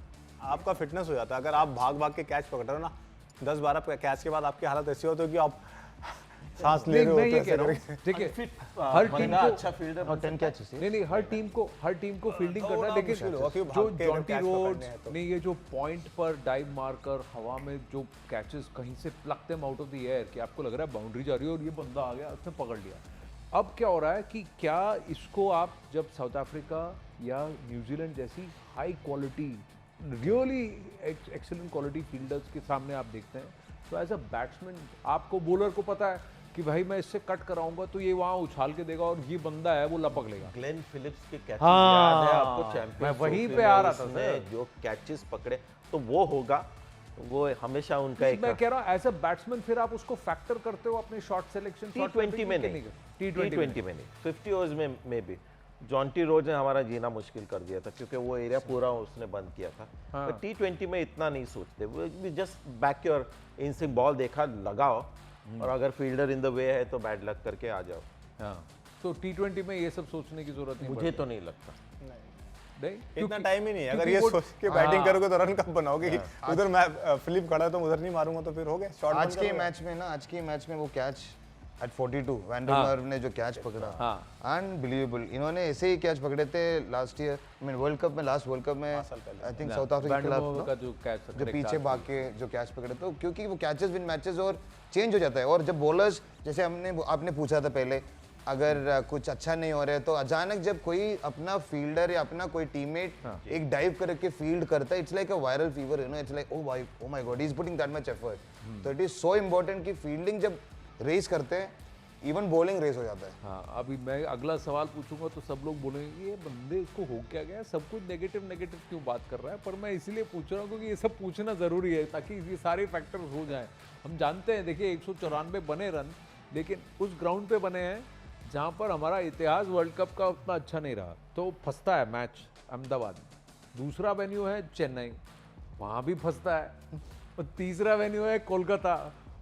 आपका फिटनेस हो जाता है। अगर आप भाग के कैच पकड़ रहे हो ना 10-12 कैच के बाद आपकी हालत ऐसी होती है कि आप सांस ले रहे हो। मैं ये कह रहा हूँ, ठीक है, हर टीम को अच्छा फील्डर 10 कैचेस। नहीं, हर टीम को फील्डिंग करना है, लेकिन मुश्किल होगा कि जो भाग के जॉन्टी कैच रोड्स पकड़ने हैं तो। नहीं, ये जो पॉइंट पर डाइव मारकर हवा में जो कैचेस कहीं से pluck them out of the air कि आपको लग रहा है बाउंड्री जा रही है और ये बंदा आ गया उसने पकड़ लिया। अब क्या हो रहा है कि क्या इसको आप जब साउथ अफ्रीका या न्यूजीलैंड जैसी high quality, really excellent quality fielders के सामने आप देखते हैं तो एज अ बैट्समैन आपको बॉलर को पता है कि भाई मैं इससे कट कराऊंगा तो ये वहां उछाल के देगा और ये बंदा है वो लपक लेगा। ग्लेन फिलिप्स के कैचेस हाँ, याद है आपको? चैंपियंस मैं वहीं ट्रॉफी पे में आ रहा था उसने सर। जो कैचेस पकड़े तो वो होगा, वो हमेशा उनका एक मैं कह रहा हूँ एज अ बैट्समैन फिर आप उसको फैक्टर करते हो अपने शॉट सिलेक्शन। T20 में नहीं, T20 में नहीं, 50 ओवर्स में भी जॉन्टी रोज ने हमारा जीना मुश्किल कर दिया था क्योंकि वो एरिया पूरा उसने बंद किया था। पर T20 में इतना नहीं सोचते, वो just back your instinct, ball देखा लगाओ और अगर फील्डर इन द वे है तो बैड लक करके आ जाओ। हाँ, तो T20 में ये सब सोचने की जरूरत नहीं मुझे तो नहीं लगता। नहीं, इतना टाइम ही नहीं है। अगर क्योंकि ये वो- सोच के बैटिंग करोगे तो रन कब बनाओगे कि उधर मैं फ्लिप खड़ा है तो उधर नहीं मारूंगा तो फिर हो गए शॉट। आज के मैच में वो कैच एट 42 वैंडर ने जो कैच पकड़ा, अनबिलीवेबल। इन्होंने ऐसे ही कैच पकड़े थे last year, I mean world cup में, लास्ट वर्ल्ड कप में आई थिंक साउथ अफ्रीका के खिलाफ का जो कैच जो पीछे भाग के जो कैच पकड़े, तो क्योंकि वो कैचेस विन मैचेस और चेंज हो जाता है। और जब बॉलर्स, जैसे आपने पूछा था पहले, अगर कुछ अच्छा नहीं हो रहा है तो अचानक जब कोई अपना फील्डर या अपना कोई टीममेट एक डाइव करके फील्ड करता है, it's like a viral fever, you know, it's like oh my God, he is putting that much effort. तो इट इज सो इम्पोर्टेंट कि फील्डिंग जब रेस करते हैं इवन बॉलिंग रेस हो जाता है। हाँ, अभी मैं अगला सवाल पूछूंगा तो सब लोग बोलेंगे ये बंदे इसको हो क्या गया, सब कुछ नेगेटिव नेगेटिव क्यों बात कर रहा है, पर मैं इसलिए पूछ रहा हूँ क्योंकि ये सब पूछना ज़रूरी है ताकि ये सारे फैक्टर्स हो जाएं। हम जानते हैं, देखिए 194 बने रन, लेकिन उस ग्राउंड पे बने हैं जहाँ पर हमारा इतिहास वर्ल्ड कप का उतना अच्छा नहीं रहा, तो फंसता है मैच अहमदाबाद। दूसरा वेन्यू है चेन्नई, वहाँ भी फंसता है। और तीसरा वेन्यू है कोलकाता,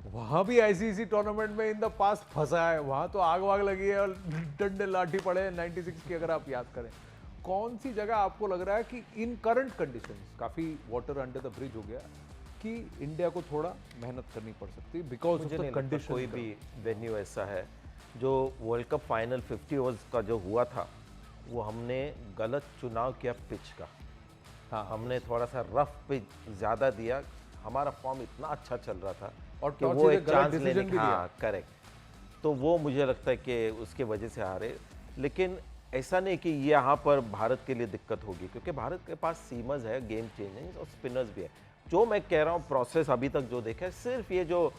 वहाँ भी ऐसी टूर्नामेंट में इन द पास फंसा है, वहाँ तो आग वाग लगी है और डंडे लाठी पड़े हैं 96 की, अगर आप याद करें। कौन सी जगह आपको लग रहा है कि इन करंट कंडीशंस, काफ़ी वाटर अंडर द ब्रिज हो गया, कि इंडिया को थोड़ा मेहनत करनी पड़ सकती है बिकॉज ऑफ मुझे द नहीं लगता कंडीशन? कोई भी वेन्यू ऐसा है। जो वर्ल्ड कप फाइनल 50 ओवर्स का जो हुआ था, वो हमने गलत चुनाव किया पिच का। हाँ, हमने थोड़ा सा रफ पिच ज़्यादा दिया, हमारा फॉर्म इतना अच्छा चल रहा था और कि टॉस वो से एक गलत चांस decision लेने भी की, दिया। हाँ करेक्ट, तो वो मुझे लगता है कि उसके वजह से हारे। लेकिन ऐसा नहीं कि ये यहाँ पर भारत के लिए दिक्कत होगी, क्योंकि भारत के पास सीमर्स है, गेम चेंजिंग, और स्पिनर्स भी है। जो मैं कह रहा हूँ प्रोसेस अभी तक जो देखा है, सिर्फ ये जो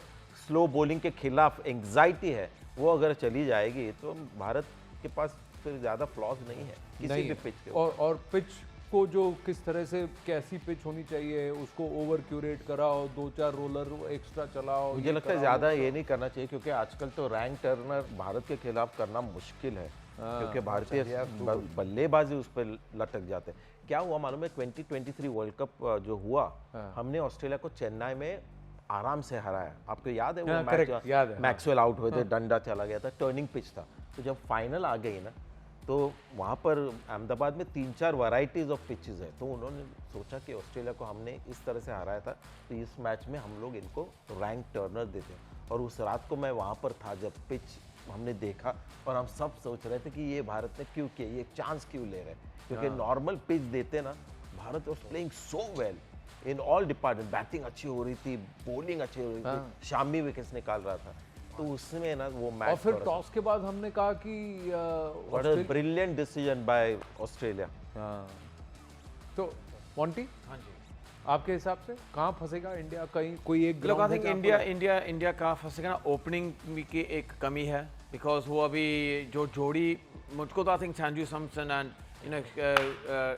स्लो बॉलिंग के खिलाफ एंग्जाइटी है, वो अगर चली जाएगी तो भारत के पास फिर ज़्यादा फ्लॉज नहीं है किसी नहीं भी है। पिच के। और पिच को जो किस तरह से कैसी पिच होनी चाहिए, उसको ओवर क्यूरेट कराओ, 2-4 रोलर एक्स्ट्रा चलाओ। मुझे ये लगता है कराओ, ज़्यादा वो ये नहीं करना चाहिए, क्योंकि आजकल तो रैंक टर्नर भारत के खिलाफ करना मुश्किल है, क्योंकि भारतीय बल्लेबाजी उस पर लटक जाते हैं। क्या हुआ मालूम है, 2023 वर्ल्ड कप जो हुआ, हमने ऑस्ट्रेलिया को चेन्नई में आराम से हराया। आपको याद है वो हाँ, मैच? correct, याद है, हाँ। मैक्सवेल आउट हुए थे, डंडा चला गया था, टर्निंग पिच था। तो जब फाइनल आ गई ना, तो वहाँ पर अहमदाबाद में 3-4 वैरायटीज ऑफ पिचेस है, तो उन्होंने सोचा कि ऑस्ट्रेलिया को हमने इस तरह से हराया था, तो इस मैच में हम लोग इनको रैंक टर्नर देते हैं। और उस रात को मैं वहाँ पर था जब पिच हमने देखा, और हम सब सोच रहे थे कि ये भारत ने क्यों किया, ये चांस क्यों ले रहे हैं, क्योंकि नॉर्मल पिच देते ना, Bharat was playing so well in all department. Batting अच्छी हो रही थी, बॉलिंग अच्छी हो रही थी, शामी विकेट्स निकाल रहा था, तो उसमें ना वो मैच। और फिर टॉस के बाद हमने कहा कि what a brilliant decision by Australia. हाँ, तो मोंटी, हाँ जी, आपके हिसाब से कहाँ फंसेगा इंडिया? कहीं कोई एक लोग आई ground है थिंक जहाँ इंडिया पर- इंडिया इंडिया कहाँ फंसेगा ना, ओपनिंग की एक कमी है, बिकॉज वो अभी जो जोड़ी, मुझको तो I think Sanju Samson and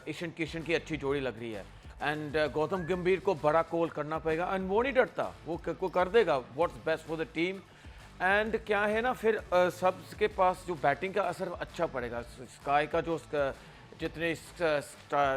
Ishan Kishan की अच्छी जोड़ी लग रही है, एंड गौतम गंभीर को बड़ा कॉल करना पड़ेगा, एंड वो नहीं डरता, वो कर देगा what's best for the team. And क्या है ना, फिर सबके पास जो बैटिंग का असर अच्छा पड़ेगा, स्काई का जो जितने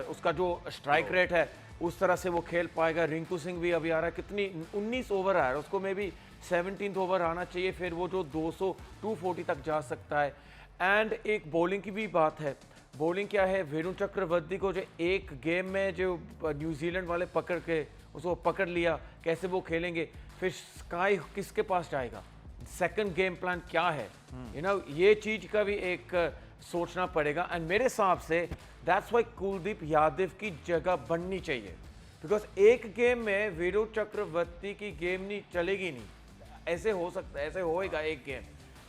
उसका जो स्ट्राइक रेट है, उस तरह से वो खेल पाएगा। रिंकू सिंह भी अभी आ रहा है, कितनी 19 ओवर आ रहा है, उसको मे भी 17th ओवर आना चाहिए, फिर वो जो 240 तक जा सकता है। एंड एक बॉलिंग की भी बात है, बॉलिंग क्या है, वेणु चक्रवर्ती को जो एक गेम में जो न्यूजीलैंड वाले पकड़ के उसको पकड़ लिया, कैसे वो खेलेंगे, फिर स्काई किसके पास जाएगा, सेकंड गेम प्लान क्या है, यू नो, ये चीज का भी एक सोचना पड़ेगा। एंड मेरे हिसाब से दैट्स व्हाई कुलदीप यादव की जगह बननी चाहिए, बिकॉज एक गेम में वीरू चक्रवर्ती की गेम नहीं चलेगी, नहीं ऐसे हो सकता है, ऐसे होएगा एक game,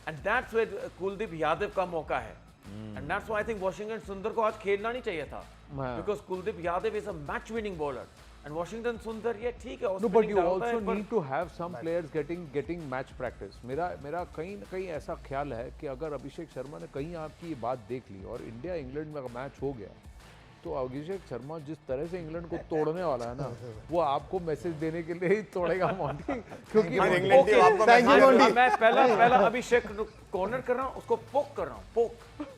and that's why Kuldeep Yadav का मौका है, and that's why I think Washington सुंदर को आज खेलना नहीं चाहिए था, because Kuldeep Yadav is a match winning bowler, and Washington सुंदर ये ठीक है, No, but you also need to have some players getting match practice. मेरा कहीं न कहीं ऐसा ख्याल है कि अगर अभिषेक शर्मा ने कहीं आपकी ये बात देख ली और इंडिया इंग्लैंड में मैच हो गया, तो अभिषेक शर्मा जिस तरह से इंग्लैंड को तोड़ने वाला है ना, वो आपको मैसेज देने के लिए ही तोड़ेगा मोंटी, क्योंकि इंग्लैंड टीम आपको मैं पहला अभिषेक कॉर्नर कर रहा हूँ, उसको पोक कर रहा हूँ,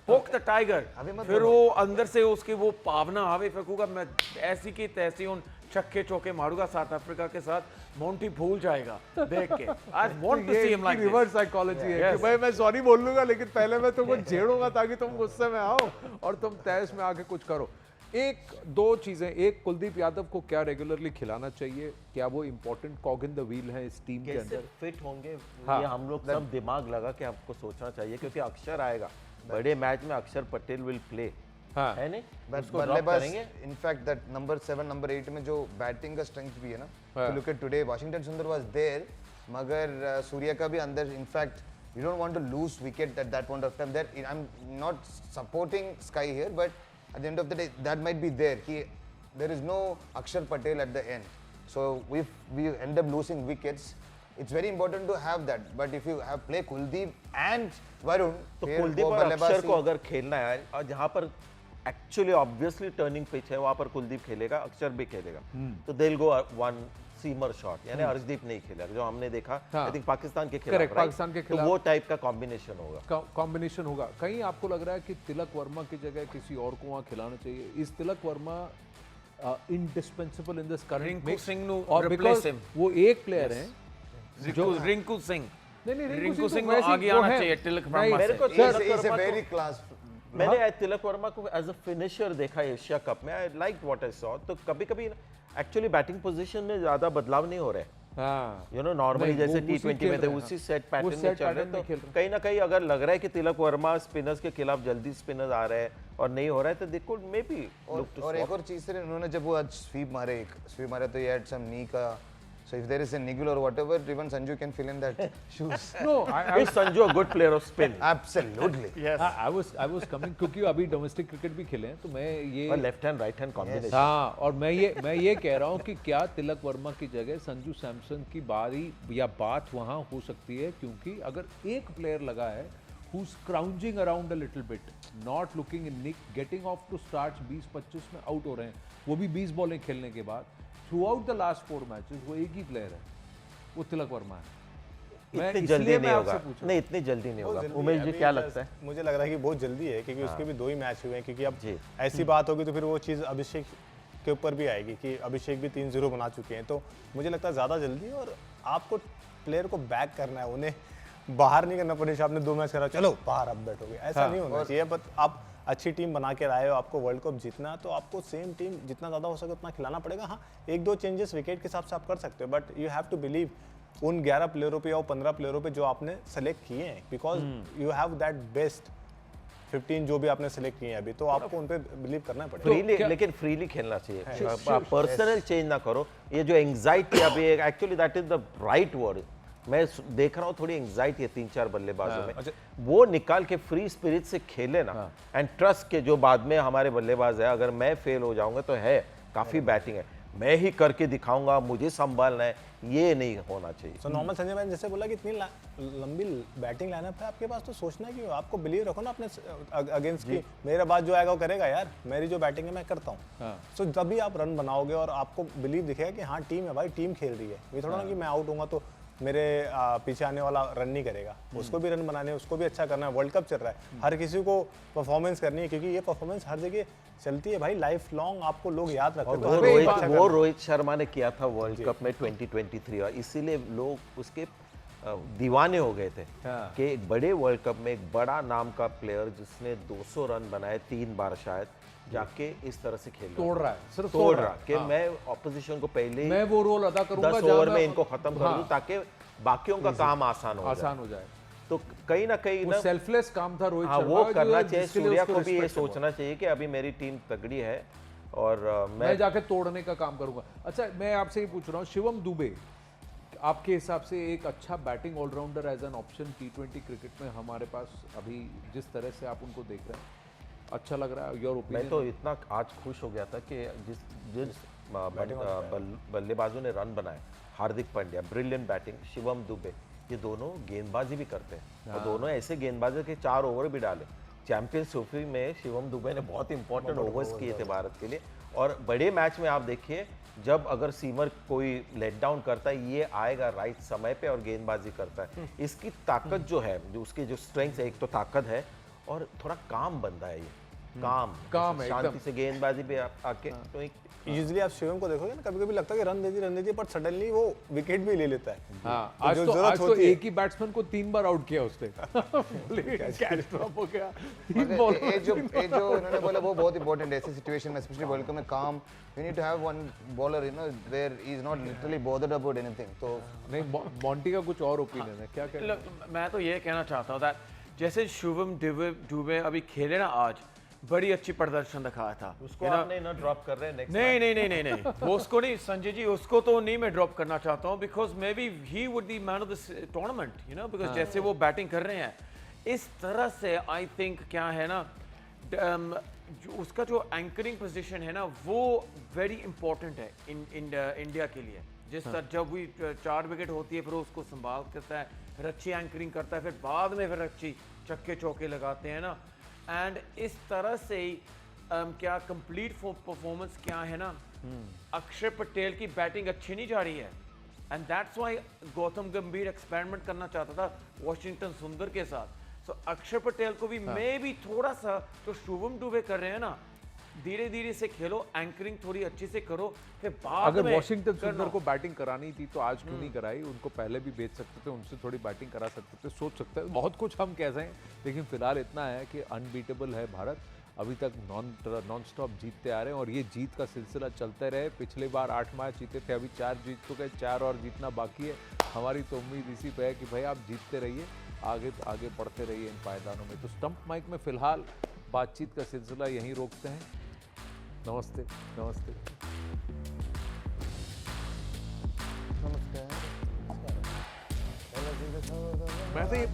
पोक द टाइगर, फिर वो अंदर से उसकी वो पावना आवे फेंकूगा, मैं ऐसी की तैसी उन छक्के चौके मारूंगा साउथ अफ्रीका के साथ, मोंटी भूल जाएगा देख के। I want to see him like reverse psychology है कि भाई मैं सॉरी बोल लूंगा, लेकिन पहले मैं तुमको झेड़ूंगा ताकि तुम गुस्से में आओ और तुम तैश में आके कुछ करो। एक दो चीजें, एक कुलदीप यादव को क्या रेगुलरली खिलाना चाहिए, क्या वो इंपॉर्टेंट कॉग इन द व्हील है इस टीम के कैसे अंदर? फिट होंगे, हाँ। ये हम लोग सब दिमाग लगा के आपको सोचना चाहिए, क्योंकि अक्षर आएगा बड़े मैच में, अक्षर पटेल विल प्ले, हाँ। है नहीं, बट उसको ड्रॉप बल्लेबाज करेंगे। इनफैक्ट दैट नंबर 7 नंबर 8 में जो बैटिंग का स्ट्रेंथ भी है ना, हाँ। Look at today Washington Sundar was there, मगर सूर्या का भी अंदर, in fact you don't want to lose wicket at that point of time, that I am not supporting SKY here, but at the end of the day that might be there, there is no Akshar Patel at the end, so if we end up losing wickets, it's very important to have that. But if you have play Kuldeep and Varun, तो फिर कुलदीप वो और बल्लेबाजी- अक्षर को अगर खेलना है और जहां पर एक्चुअली ऑब्वियसली टर्निंग पिच है वहां पर कुलदीप खेलेगा, अक्षर भी खेलेगा, तो they will go one seamer shot, यानी अर्शदीप नहीं खेलेगा जो हमने देखा हाँ। आई थिंक पाकिस्तान के खिलाफ, Correct, right? पाकिस्तान के तो खिलाफ। वो टाइप का कॉम्बिनेशन होगा। कॉम्बिनेशन होगा। कहीं आपको लग रहा है कि तिलक वर्मा की जगह किसी और को वहां खिलाना चाहिए? इस Tilak Varma indispensable in this current Rinku mix? Singh नु और replace because him. वो एक प्लेयर है रिंकू सिंह, नहीं रिंकू सिंह को वैसे ही आगे वो आना है। चाहिए तिलक नहीं, वर्मा मेरे से। को He's Tilak a Verma very को- class. मैंने तिलक वर्मा को एज अ फिनिशर देखा एशिया कप में, I like what I saw. तो कभी कभी एक्चुअली बैटिंग पोजीशन में ज्यादा बदलाव नहीं हो रहे, हाँ यू नो नॉर्मली नहीं, जैसे वो टी उसी 20 खेल में थे रहे हैं, उसी हाँ। सेट वो पैटर्न में set चल रहे pattern में तो खेल रहे हैं। कहीं ना कहीं अगर लग रहा है कि तिलक वर्मा स्पिनर्स के खिलाफ जल्दी स्पिनर्स आ रहे हैं और नहीं हो रहा है तो they could maybe look to और एक और चीज से उन्होंने जब वो आज स्वीप मारे तो ये had some knee का, so if there is a niggle or whatever, even Sanju can fill in that shoes. No is Sanju a good player of spin Absolutely. I was coming, क्योंकि अभी डोमेस्टिक क्रिकेट भी खेले हैं तो मैं ये और left hand right hand combination. हाँ, और मैं ये कह रहा हूँ कि क्या तिलक वर्मा की जगह संजू सैमसन की बारी या बात वहाँ हो सकती है? क्योंकि अगर एक प्लेयर लगा है who's scrounging around a little bit, not looking in nick, getting off to starts 20-25 में आउट हो रहे हैं, वो भी 20 बॉलें खेलने के बाद, through out the last 4 matches वो एक ही प्लेयर है, वो तिलक वर्मा है। मैं इतनी इसलिए जल्दी मैं नहीं आपसे होगा, पूछ रहा हूँ। नहीं इतनी जल्दी नहीं बहुत होगा। जल्दी उमेश है, जी अभी क्या बस लगता है? मुझे लग रहा है कि बहुत जल्दी है क्योंकि उसके भी 2 ही मैच हुए हैं, क्योंकि अब जी। ऐसी बात होगी तो फिर वो चीज़ अभिषेक के ऊपर भी आएगी कि अभिषेक भी 3-0 बना चुके हैं, तो मुझे लगता है ज़्यादा जल्दी है और आपको प्लेयर को बैक करना है, उन्हें बाहर नहीं करना पड़ेगा। आपने 2 मैच करा, चलो बाहर अब बैठोगे, ऐसा नहीं होना चाहिए। बट आप अच्छी टीम बना के लाए हो, आपको वर्ल्ड कप जीतना, तो आपको सेम टीम जितना ज़्यादा हो सके उतना खिलाना पड़ेगा। हाँ, 1-2 चेंजेस विकेट के हिसाब से आप कर सकते हो, but you have to believe उन 11 प्लेयरों पे या 15 प्लेयरों पे जो आपने सेलेक्ट किए हैं, because you have that best 15 जो भी आपने सेलेक्ट किए हैं अभी, तो आपको उन पे बिलीव करना पड़ेगा। फ्रीली, लेकिन फ्रीली खेलना चाहिए, पर्सनल चेंज ना करो। ये जो एंग्जाइटी अभी actually that is the right word, मैं देख रहा हूँ थोड़ी एंग्जाइटी है 3-4 बल्लेबाजों में, वो निकाल के फ्री स्पिरिट से खेले ना, एंड ट्रस्ट के जो बाद में हमारे बल्लेबाज है, अगर मैं फेल हो जाऊंगा तो है काफी बैटिंग है, मैं ही करके दिखाऊंगा, मुझे संभालना है, ये नहीं होना चाहिए। सो नॉर्मल संजय भाई ने जैसे बोला कि इतनी लंबी बैटिंग लाइनअप है आपके पास, तो सोचना क्यों, आपको बिलीव रखो ना अपने अगेंस्ट की, मेरे बाद जो आएगा वो करेगा यार, मेरी जो बैटिंग है मैं करता हूँ। सो तभी आप रन बनाओगे और आपको बिलीव दिखेगा कि हाँ टीम है भाई, टीम खेल रही है। ये थोड़ा ना कि मैं आउट होऊंगा तो मेरे पीछे आने वाला रन नहीं करेगा, उसको भी रन बनाने, उसको भी अच्छा करना है। वर्ल्ड कप चल रहा है, हर किसी को परफॉर्मेंस करनी है, क्योंकि ये परफॉर्मेंस हर जगह चलती है भाई, लाइफ लॉन्ग आपको लोग याद रखते हैं। तो वो रोहित शर्मा ने किया था वर्ल्ड कप में 2023, और इसीलिए लोग उसके दीवाने हो गए थे कि एक बड़े वर्ल्ड कप में एक बड़ा नाम का प्लेयर जिसने 200 रन बनाए 3 बार शायद, जाके इस तरह से खेल तोड़ रहा है, सिर्फ तोड़ रहा कि मैं ऑपोजिशन को पहले मैं वो रोल अदा करूंगा 10 जहां ओवर मैं- में इनको खत्म कर दूं ताकि बाकियों का काम आसान हो जाए। आसान हो जाए। तो कहीं ना कहीं वो ना सेल्फलेस काम था रोहित हाँ, शर्मा वो का, करना जो चाहिए। जिसके लिए सूर्या उसको को भी ये respect है बहुत। सोचना चाहिए कि अभी मेरी टीम तगड़ी है और मैं जाके तोड़ने का काम करूंगा। अच्छा, मैं आपसे ये पूछ रहा हूँ, शिवम दुबे आपके हिसाब से एक अच्छा batting allrounder as an option T20 cricket में हमारे पास अभी जिस तरह से आप उनको देख रहे हैं, अच्छा लग रहा है? योर मैं ओपिनियन? तो इतना आज खुश हो गया था कि जिस बल्लेबाजों ने रन बनाए, हार्दिक पांड्या ब्रिलियंट बैटिंग, शिवम दुबे, ये दोनों गेंदबाजी भी करते हैं और दोनों ऐसे गेंदबाज के 4 ओवर भी डाले। चैंपियंस ट्रॉफी में शिवम दुबे ने बहुत इंपॉर्टेंट ओवर्स किए थे भारत के लिए, और बड़े मैच में आप देखिए जब अगर सीमर कोई लेट डाउन करता है, ये आएगा राइट समय पे और गेंदबाजी करता है। इसकी ताकत जो है, जो उसकी जो स्ट्रेंथ है, एक तो ताकत है और थोड़ा काम बंदा है, ये काम है शांति एकदम। से गेंदबाजी पे आके तो एक यूजुअली आप शिवम को देखोगे ना, कभी कभी लगता है कि run they the, but suddenly वो विकेट भी ले लेता है। हाँ, तो आज जो तो जरूरत होती है- एक ही बैट्समैन को 3 बार आउट किया उसने। कैच ड्रॉप हो गया, 3 मगर बॉल। ये जो उन्होंने बोला वो बहुत इंपॉर्टेंट है ऐसी सिचुएशन में, स्पेशली वर्ल्ड कप में काम। You need to have one bowler you know where he is not literally bothered about anything. तो नहीं, मॉन्टी का कुछ और ओपिनियन है, क्या कहना? Look, मैं तो ये कहना चाहता हूँ दैट जैसे शिवम दुबे अभी खेले ना, आज बड़ी अच्छी प्रदर्शन दिखाया था। उसको You know, आपने ना ड्रॉप कर रहे हैं नेक्स्ट नहीं वो उसको नहीं, संजय जी उसको तो नहीं मैं ड्रॉप करना चाहता हूँ, because may be he would be man of this tournament, you know, because जैसे वो बैटिंग कर रहे हैं इस तरह से, आई थिंक क्या है ना, उसका जो एंकरिंग पोजीशन है ना, वो वेरी इंपॉर्टेंट है इंडिया के लिए। जिस तरह जब भी 4 विकेट होती है फिर वो उसको संभाल करता है, फिर अच्छी एंकरिंग करता है, फिर बाद में फिर अच्छी छक्के चौके लगाते हैं ना। एंड इस तरह से ही क्या कंप्लीट परफॉर्मेंस क्या है ना, अक्षर पटेल की बैटिंग अच्छी नहीं जा रही है एंड दैट्स व्हाई गौतम गंभीर एक्सपेरिमेंट करना चाहता था वॉशिंगटन सुंदर के साथ। सो अक्षर पटेल को भी मे भी थोड़ा सा जो शुभम दुबे कर रहे हैं ना, धीरे धीरे से खेलो, एंकरिंग थोड़ी अच्छी से करो, फिर बाद अगर में वॉशिंगटन करना। सुंदर को बैटिंग करानी थी तो आज क्यों नहीं कराई? उनको पहले भी बेच सकते थे, उनसे थोड़ी बैटिंग करा सकते थे, सोच सकते हैं, बहुत कुछ हम कह रहे हैं, लेकिन फिलहाल इतना है कि अनबीटेबल है भारत, अभी तक नॉन स्टॉप जीतते आ रहे हैं और ये जीत का सिलसिला चलते रहे। पिछले बार 8 मैच जीते थे, अभी 4 जीत चुके हैं, 4 और जीतना बाकी है। हमारी तो उम्मीद इसी पे है कि भाई आप जीतते रहिए, आगे बढ़ते रहिए इन पायदानों में। तो स्टंप माइक में फिलहाल बातचीत का सिलसिला यहीं रोकते हैं। नमस्ते नमस्ते। नमस्कार। मैं तो ये